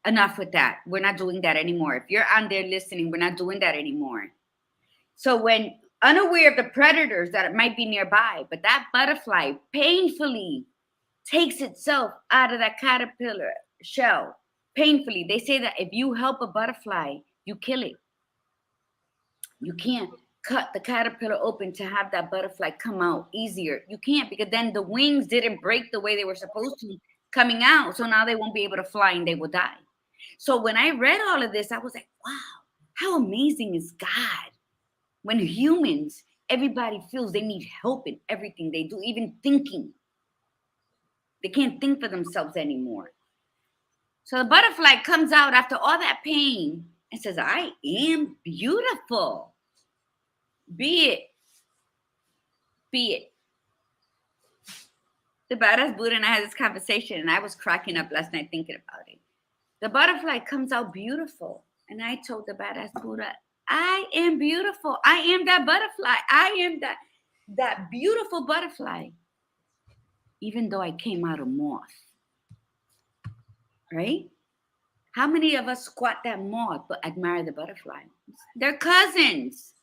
Enough with that. We're not doing that anymore. If you're on there listening, we're not doing that anymore. So when unaware of the predators that might be nearby, but that butterfly painfully takes itself out of that caterpillar shell. Painfully. They say that if you help a butterfly, you kill it. You can't cut the caterpillar open to have that butterfly come out easier. You can't, because then the wings didn't break the way they were supposed to coming out. So now they won't be able to fly and they will die. So when I read all of this, I was like, wow, how amazing is God? When humans, everybody feels they need help in everything they do, even thinking. They can't think for themselves anymore. So the butterfly comes out after all that pain and says, I am beautiful. Be it. Be it. The badass Buddha and I had this conversation, and I was cracking up last night thinking about it. The butterfly comes out beautiful. And I told the badass Buddha, I am beautiful. I am that butterfly. I am that beautiful butterfly. Even though I came out of moth. Right? How many of us squat that moth but admire the butterfly? They're cousins.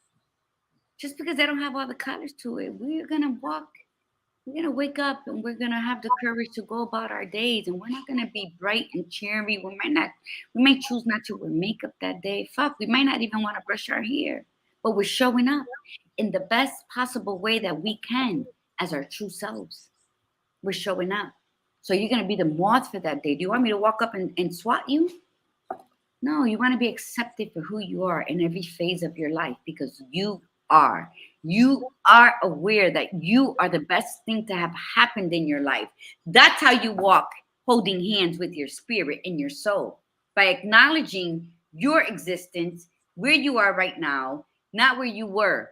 Just because they don't have all the colors to it, we're going to wake up and we're going to have the courage to go about our days, and we're not going to be bright and cheery. We might choose not to wear makeup that day. Fuck, we might not even want to brush our hair, but we're showing up in the best possible way that we can as our true selves. We're showing up. So you're going to be the moth for that day. Do you want me to walk up and swat you? No, you want to be accepted for who you are in every phase of your life, because you are. You are aware that you are the best thing to have happened in your life. That's how you walk, holding hands with your spirit and your soul, by acknowledging your existence, where you are right now, not where you were.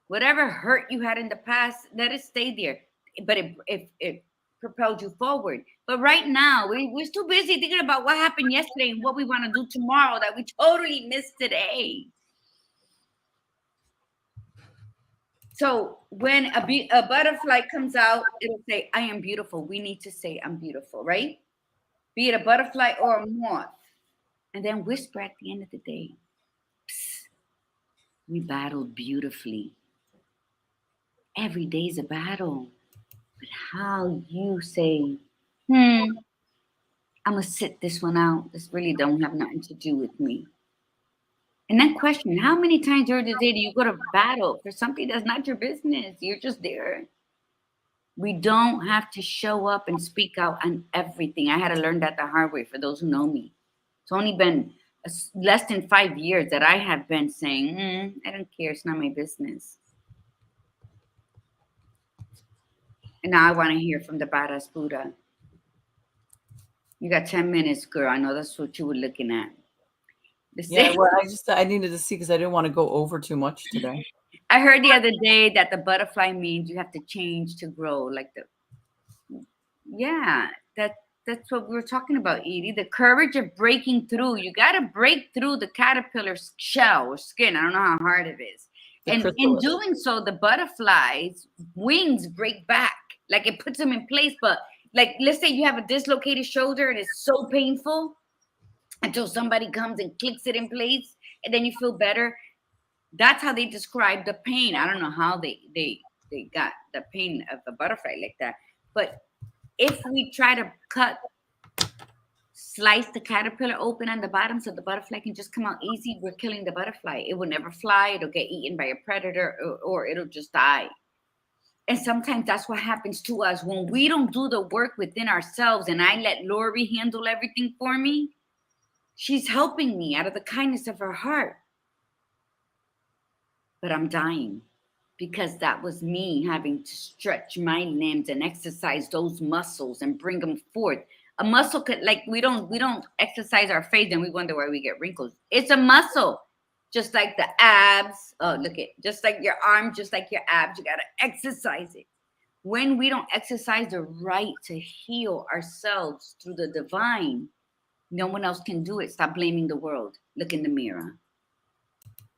Whatever hurt you had in the past, let it stay there. But if it propelled you forward. But right now, we're too busy thinking about what happened yesterday and what we want to do tomorrow that we totally missed today. So when a butterfly comes out, it'll say, I am beautiful. We need to say, I'm beautiful, right? be it a butterfly or a moth, and then whisper at the end of the day, "Psst, we battled beautifully." Every day's a battle. But how you say, I'm gonna sit this one out. This really don't have nothing to do with me. And then question, how many times during the day do you go to battle for something that's not your business? You're just there. We don't have to show up and speak out on everything. I had to learn that the hard way for those who know me. It's only been less than 5 years that I have been saying, I don't care. It's not my business. And now I want to hear from the badass Buddha. You got 10 minutes, girl. I know that's what you were looking at. Yeah, well, I needed to see because I didn't want to go over too much today. I heard the other day that the butterfly means you have to change to grow. That's what we were talking about, Edie. The courage of breaking through. You got to break through the caterpillar's shell or skin. I don't know how hard it is. And in doing so, the butterfly's wings break back. Like it puts them in place. But like, let's say you have a dislocated shoulder and it's so painful until somebody comes and clicks it in place and then you feel better. That's how they describe the pain. I don't know how they got the pain of the butterfly like that. But if we try to slice the caterpillar open on the bottom so the butterfly can just come out easy, we're killing the butterfly. It will never fly. It'll get eaten by a predator or it'll just die. And sometimes that's what happens to us when we don't do the work within ourselves. And I let Lori handle everything for me. She's helping me out of the kindness of her heart. But I'm dying because that was me having to stretch my limbs and exercise those muscles and bring them forth. A muscle could, like, we don't exercise our face and we wonder why we get wrinkles. It's a muscle, just like the abs. Oh, look at, just like your arm, just like your abs. You got to exercise it. When we don't exercise the right to heal ourselves through the divine, no one else can do it. Stop blaming the world. Look in the mirror.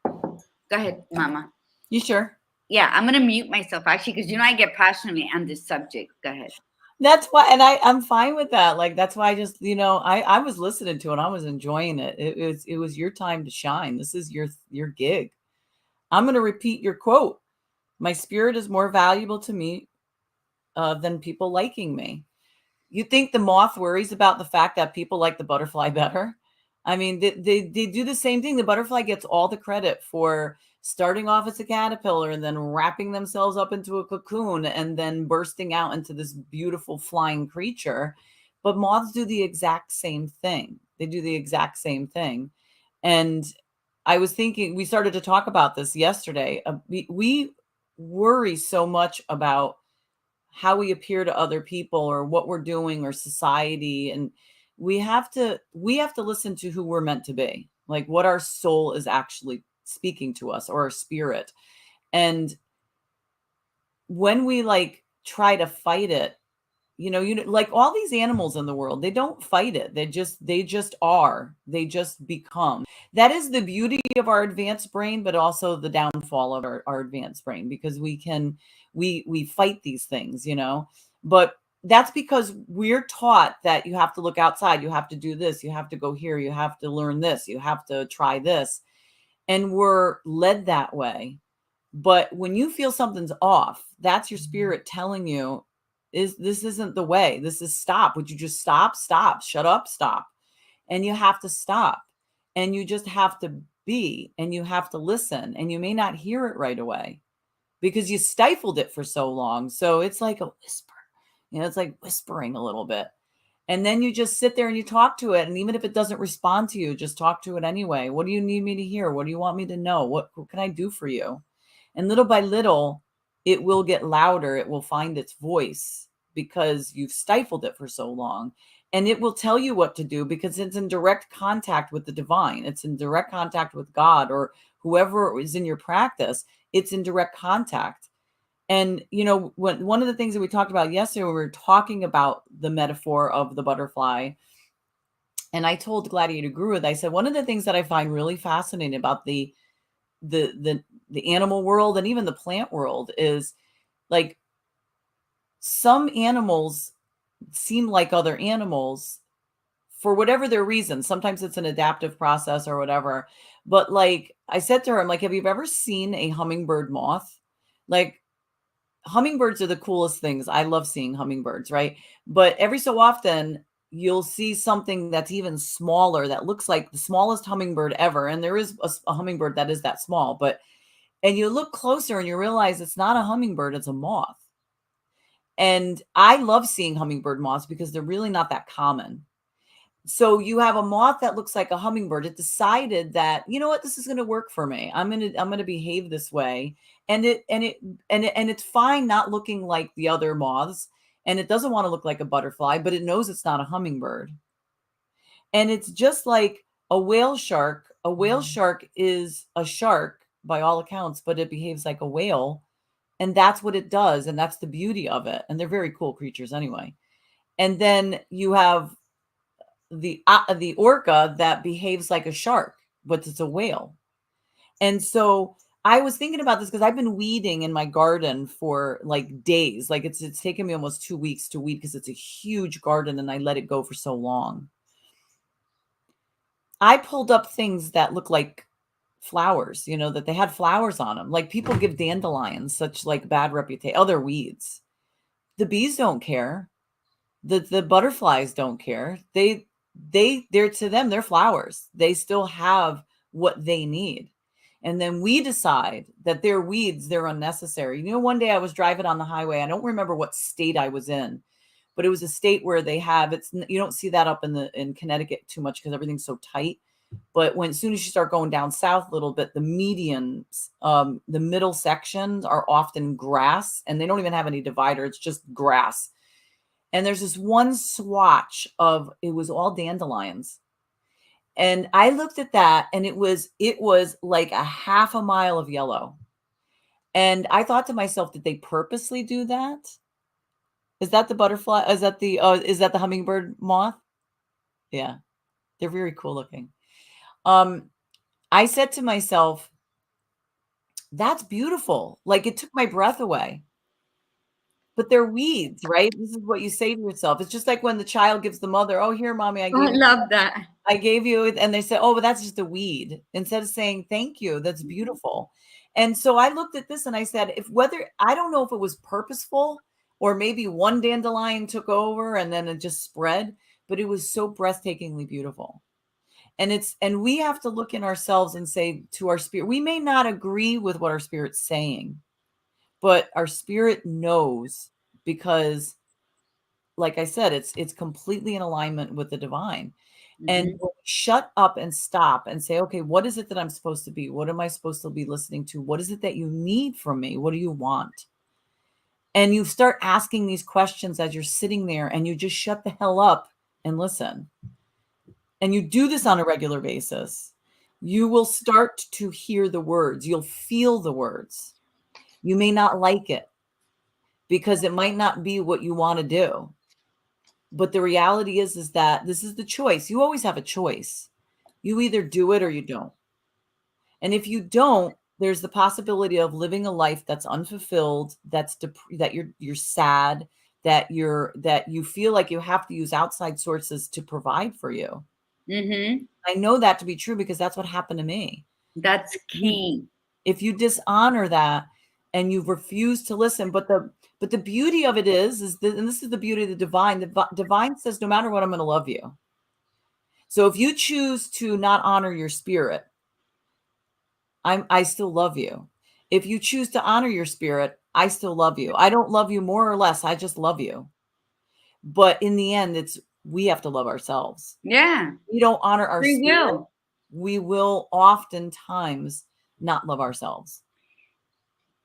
Go ahead, Mama. You sure? Yeah, I'm going to mute myself, actually, because, I get passionate on this subject. Go ahead. That's why, and I'm fine with that. Like, that's why I just, I was listening to it. I was enjoying it. It was your time to shine. This is your gig. I'm going to repeat your quote. My spirit is more valuable to me than people liking me. You think the moth worries about the fact that people like the butterfly better? I mean, they do the same thing. The butterfly gets all the credit for starting off as a caterpillar and then wrapping themselves up into a cocoon and then bursting out into this beautiful flying creature. But moths do the exact same thing. They do the exact same thing. And I was thinking, we started to talk about this yesterday. We worry so much about how we appear to other people or what we're doing or society. And we have to listen to who we're meant to be, like what our soul is actually speaking to us, or our spirit. And when we try to fight it, like all these animals in the world, they don't fight it. They just are. They just become. That is the beauty of our advanced brain, but also the downfall of our advanced brain, because we fight these things, but that's because we're taught that you have to look outside. You have to do this. You have to go here. You have to learn this. You have to try this. And we're led that way. But when you feel something's off, that's your spirit telling you, this isn't the way. This is stop. Would you just stop, shut up, stop. And you have to stop. And you just have to be, and you have to listen. And you may not hear it right away because you stifled it for so long. So it's like a whisper. It's like whispering a little bit. And then you just sit there and you talk to it. And even if it doesn't respond to you, just talk to it anyway. What do you need me to hear? What do you want me to know? What can I do for you? And little by little, it will get louder. It will find its voice because you've stifled it for so long. And it will tell you what to do because it's in direct contact with the divine. It's in direct contact with God or whoever is in your practice. It's in direct contact. And, one of the things that we talked about yesterday, when we were talking about the metaphor of the butterfly, and I told Gladiator Guru, I said, one of the things that I find really fascinating about the animal world and even the plant world is, like, some animals seem like other animals for whatever their reason. Sometimes it's an adaptive process or whatever. But like I said to her, I'm like, have you ever seen a hummingbird moth? Like, hummingbirds are the coolest things. I love seeing hummingbirds, right? But every so often you'll see something that's even smaller that looks like the smallest hummingbird ever. And there is a hummingbird that is that small, and you look closer and you realize it's not a hummingbird, it's a moth. And I love seeing hummingbird moths because they're really not that common. So you have a moth that looks like a hummingbird. It decided that, you know what, this is going to work for me. I'm going to behave this way. And it's fine not looking like the other moths, and it doesn't want to look like a butterfly, but it knows it's not a hummingbird. And it's just like a whale shark. A whale shark is a shark by all accounts, but it behaves like a whale, and that's what it does, and that's the beauty of it. And they're very cool creatures anyway. And then you have the orca that behaves like a shark, but it's a whale. And so I was thinking about this because I've been weeding in my garden for like days. Like it's taken me almost 2 weeks to weed because it's a huge garden and I let it go for so long. I pulled up things that look like flowers, that they had flowers on them. Like people give dandelions such like bad reputation. Oh, they're weeds. The bees don't care. The butterflies don't care. They're, to them, they're flowers. They still have what they need. And then we decide that they're weeds, they're unnecessary. One day I was driving on the highway. I don't remember what state I was in, but it was a state where they have you don't see that up in Connecticut too much because everything's so tight. But as soon as you start going down south a little bit, the medians, the middle sections are often grass, and they don't even have any divider. It's just grass. And there's this one swatch it was all dandelions. And I looked at that and it was like a half a mile of yellow. And I thought to myself, did they purposely do that? Is that the butterfly? Is that the hummingbird moth? Yeah. They're very cool looking. I said to myself, that's beautiful. Like it took my breath away. But they're weeds, right? This is what you say to yourself. It's just like when the child gives the mother, "Oh, here, mommy, I love that. I gave you," and they say, "Oh, but that's just a weed." Instead of saying, "Thank you, that's beautiful." And so I looked at this and I said, I don't know if it was purposeful or maybe one dandelion took over and then it just spread, but it was so breathtakingly beautiful. And we have to look in ourselves and say to our spirit, we may not agree with what our spirit's saying, but our spirit knows, because like I said, it's completely in alignment with the divine. And when we shut up and stop and say, okay, what is it that I'm supposed to be? What am I supposed to be listening to? What is it that you need from me? What do you want? And you start asking these questions as you're sitting there, and you just shut the hell up and listen. And you do this on a regular basis. You will start to hear the words. You'll feel the words. You may not like it because it might not be what you want to do. But the reality is that this is the choice. You always have a choice. You either do it or you don't. And if you don't, there's the possibility of living a life that's unfulfilled, that you're sad, that you feel like you have to use outside sources to provide for you. I know that to be true because that's what happened to me. That's key. If you dishonor that and you refuse to listen, but the beauty of it is that, and this is the beauty of the divine. The divine says, no matter what, I'm going to love you. So if you choose to not honor your spirit, I still love you. If you choose to honor your spirit, I still love you. I don't love you more or less. I just love you. But in the end, we have to love ourselves. Yeah. We don't honor our spirit. We will oftentimes not love ourselves.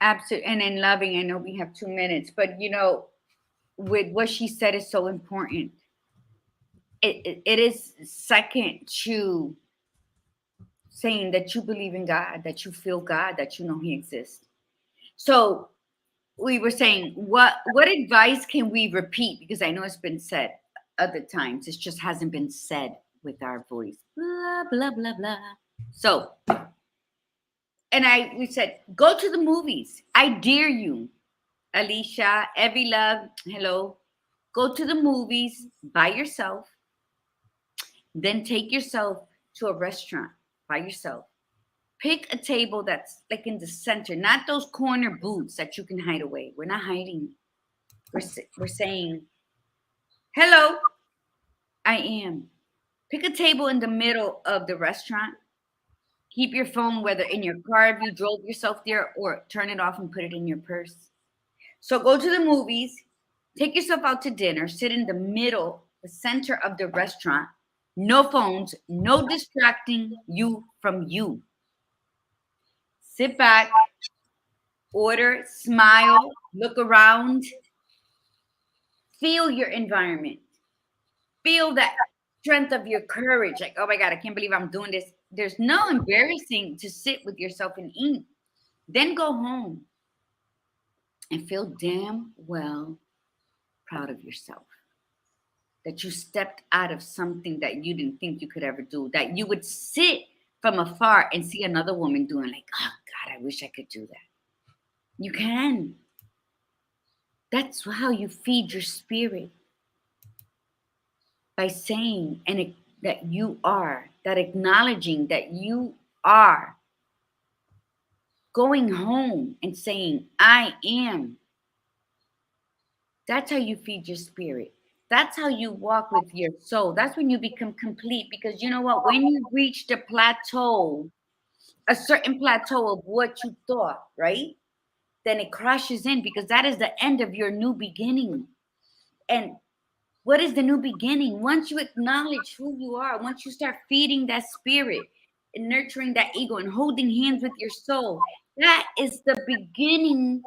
Absolutely. And in loving, I know we have 2 minutes, but with what she said is so important. It is second to saying that you believe in God, that you feel God, that you know He exists. So we were saying, what advice can we repeat? Because I know it's been said other times. It just hasn't been said with our voice. Blah, blah, blah, blah. So, and we said, go to the movies. I dare you. Alicia, Evie Love, hello. Go to the movies by yourself. Then take yourself to a restaurant by yourself. Pick a table that's like in the center, not those corner booths that you can hide away. We're not hiding. We're saying, hello, I am. Pick a table in the middle of the restaurant. Keep your phone, whether in your car if you drove yourself there, or turn it off and put it in your purse. So go to the movies, take yourself out to dinner, sit in the middle, the center of the restaurant. No phones, no distracting you from you. Sit back, order, smile, look around, feel your environment, feel that strength of your courage. Like, oh my God, I can't believe I'm doing this. There's no embarrassing to sit with yourself and eat. Then go home and feel damn well proud of yourself. That you stepped out of something that you didn't think you could ever do. That you would sit from afar and see another woman doing, like, oh God, I wish I could do that. You can. That's how you feed your spirit. By saying that you are, that acknowledging that you are. Going home and saying, I am. That's how you feed your spirit. That's how you walk with your soul. That's when you become complete. Because you know what? When you reach the plateau, a certain plateau of what you thought, right? Then it crashes in, because that is the end of your new beginning. And what is the new beginning? Once you acknowledge who you are, once you start feeding that spirit and nurturing that ego and holding hands with your soul, that is the beginning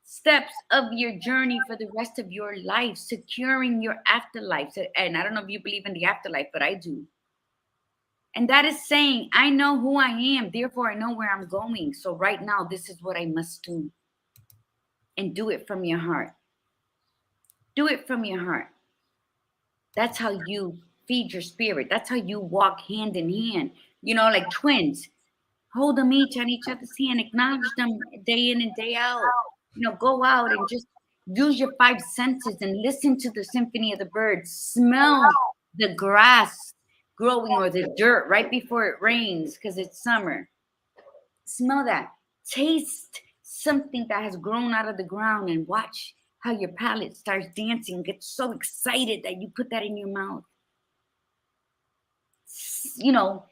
steps of your journey for the rest of your life, securing your afterlife. And I don't know if you believe in the afterlife, but I do. And that is saying, I know who I am, therefore I know where I'm going. So right now, this is what I must do. And do it from your heart. Do it from your heart. That's how you feed your spirit. That's how you walk hand in hand. You know, like twins. Hold them each on each other's hand. Acknowledge them day in and day out. You know, go out and just use your 5 senses and listen to the symphony of the birds. Smell the grass growing or the dirt right before it rains because it's summer. Smell that. Taste something that has grown out of the ground and watch how your palate starts dancing, gets so excited that you put that in your mouth. You know,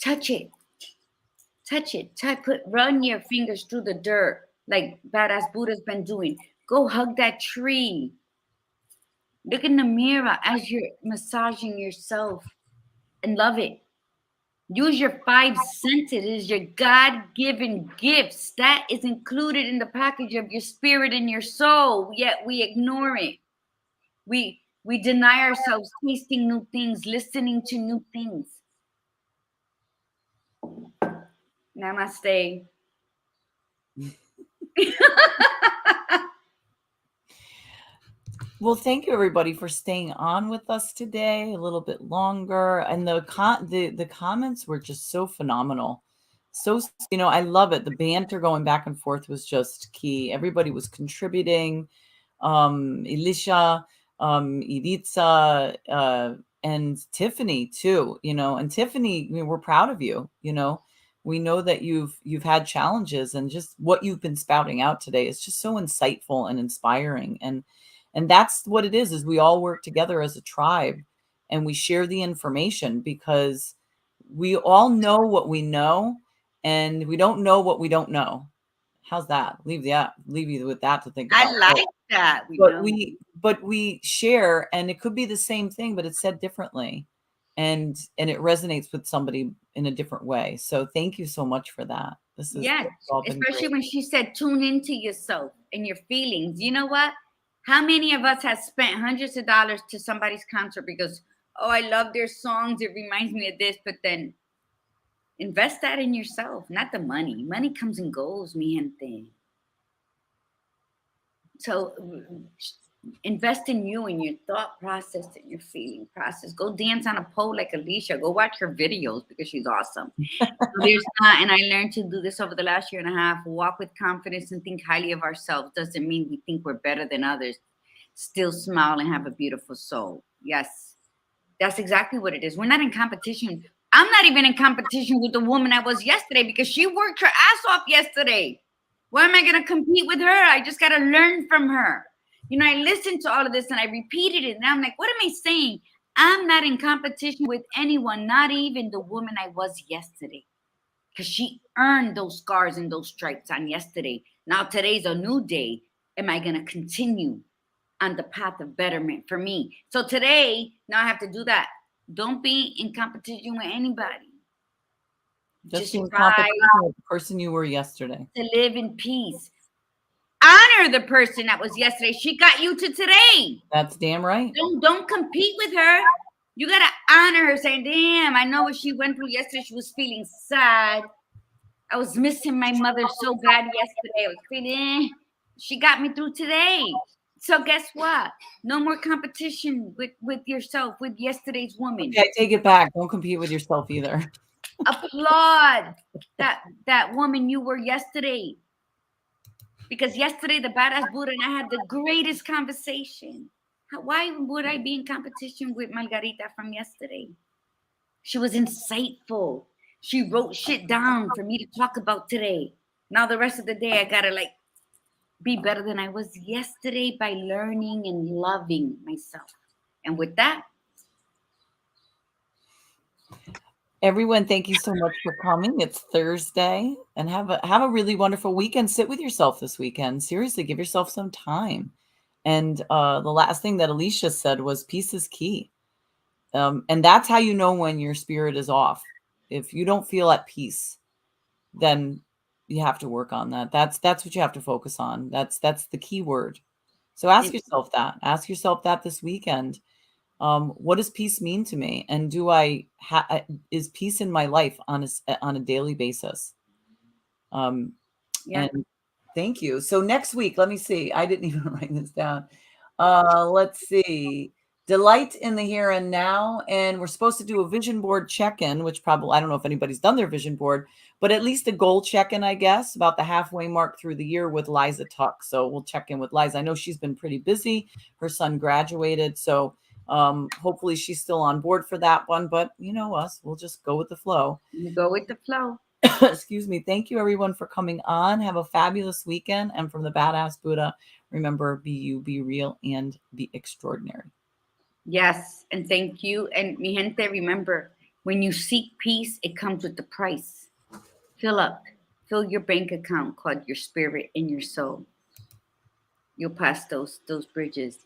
touch it. Touch it. Run your fingers through the dirt like Badass Buddha's been doing. Go hug that tree. Look in the mirror as you're massaging yourself and love it. Use your 5 senses. It is your God-given gifts. That is included in the package of your spirit and your soul, yet we ignore it. We deny ourselves tasting new things, listening to new things. Namaste. Well, thank you everybody for staying on with us today a little bit longer. And the comments were just so phenomenal. So, you know, I love it. The banter going back and forth was just key. Everybody was contributing. Elisha, Iritza, and Tiffany too, you know, and Tiffany, I mean, we're proud of you. You know, we know that you've had challenges, and just what you've been spouting out today is just so insightful and inspiring. And that's what it is we all work together as a tribe, and we share the information because we all know what we know, and we don't know what we don't know. How's that? Leave you with that to think about. I like that. But we share, and it could be the same thing, but it's said differently, and it resonates with somebody in a different way. So thank you so much for that. This is especially when she said tune into yourself and your feelings. You know what? How many of us have spent hundreds of dollars to somebody's concert because, oh, I love their songs, it reminds me of this, but then invest that in yourself, not the money. Money comes and goes, mi gente. So invest in you and your thought process and your feeling process. Go dance on a pole like Alicia. Go watch her videos because she's awesome. And I learned to do this over the last year and a half. Walk with confidence and think highly of ourselves. Doesn't mean we think we're better than others. Still smile and have a beautiful soul. Yes. That's exactly what it is. We're not in competition. I'm not even in competition with the woman I was yesterday because she worked her ass off yesterday. Why am I going to compete with her? I just got to learn from her. You know, I listened to all of this and I repeated it. And I'm like, what am I saying? I'm not in competition with anyone, not even the woman I was yesterday. Because she earned those scars and those stripes on yesterday. Now today's a new day. Am I going to continue on the path of betterment for me? So today, now I have to do that. Don't be in competition with anybody. Just Just be in try competition with the person you were yesterday. to live in peace. Honor the person that was yesterday. She got you to today. That's damn right. Don't compete with her. You gotta honor her, saying, "Damn, I know what she went through yesterday. She was feeling sad. I was missing my mother so bad yesterday. I was feeling. She got me through today. So guess what? No more competition with yourself, with yesterday's woman. Okay, I take it back. Don't compete with yourself either. Applaud that woman you were yesterday. Because yesterday the badass Buddha and I had the greatest conversation. Why would I be in competition with Margarita from yesterday? She was insightful. She wrote shit down for me to talk about today. Now the rest of the day I gotta like be better than I was yesterday by learning and loving myself. And with that, Everyone, thank you so much for coming. It's Thursday, and have a really wonderful weekend. Sit with yourself this weekend. Seriously, give yourself some time. And the last thing that Alicia said was peace is key. And that's how you know when your spirit is off. If you don't feel at peace, then you have to work on that. That's what you have to focus on. That's the key word. So ask yourself that. Ask yourself that this weekend. What does peace mean to me? And is peace in my life on a daily basis? yeah. And thank you. So next week, let me see. I didn't even write this down. Let's see. Delight in the here and now. And we're supposed to do a vision board check-in, which probably, I don't know if anybody's done their vision board, but at least a goal check-in, I guess, about the halfway mark through the year with Liza Tuck. So we'll check in with Liza. I know she's been pretty busy. Her son graduated. So hopefully she's still on board for that one, but you know us, we'll just go with the flow. You go with the flow. Excuse me. Thank you everyone for coming on. Have a fabulous weekend. And from the Badass Buddha, remember, be you, be real, and be extraordinary. Yes, and thank you. And mi gente, remember, when you seek peace, it comes with the price. Fill your bank account called your spirit and your soul. You'll pass those bridges.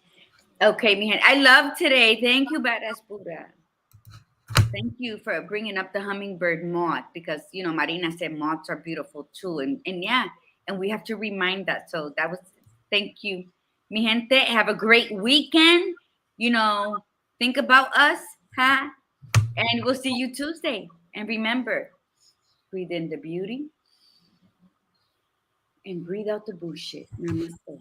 Okay, mi gente. I love today. Thank you, Badass Buddha. Thank you for bringing up the hummingbird moth because, you know, Marina said moths are beautiful too. And yeah, and we have to remind that. So that was, thank you. Mi gente, have a great weekend. You know, think about us, huh? And we'll see you Tuesday. And remember, breathe in the beauty and breathe out the bullshit. Namaste.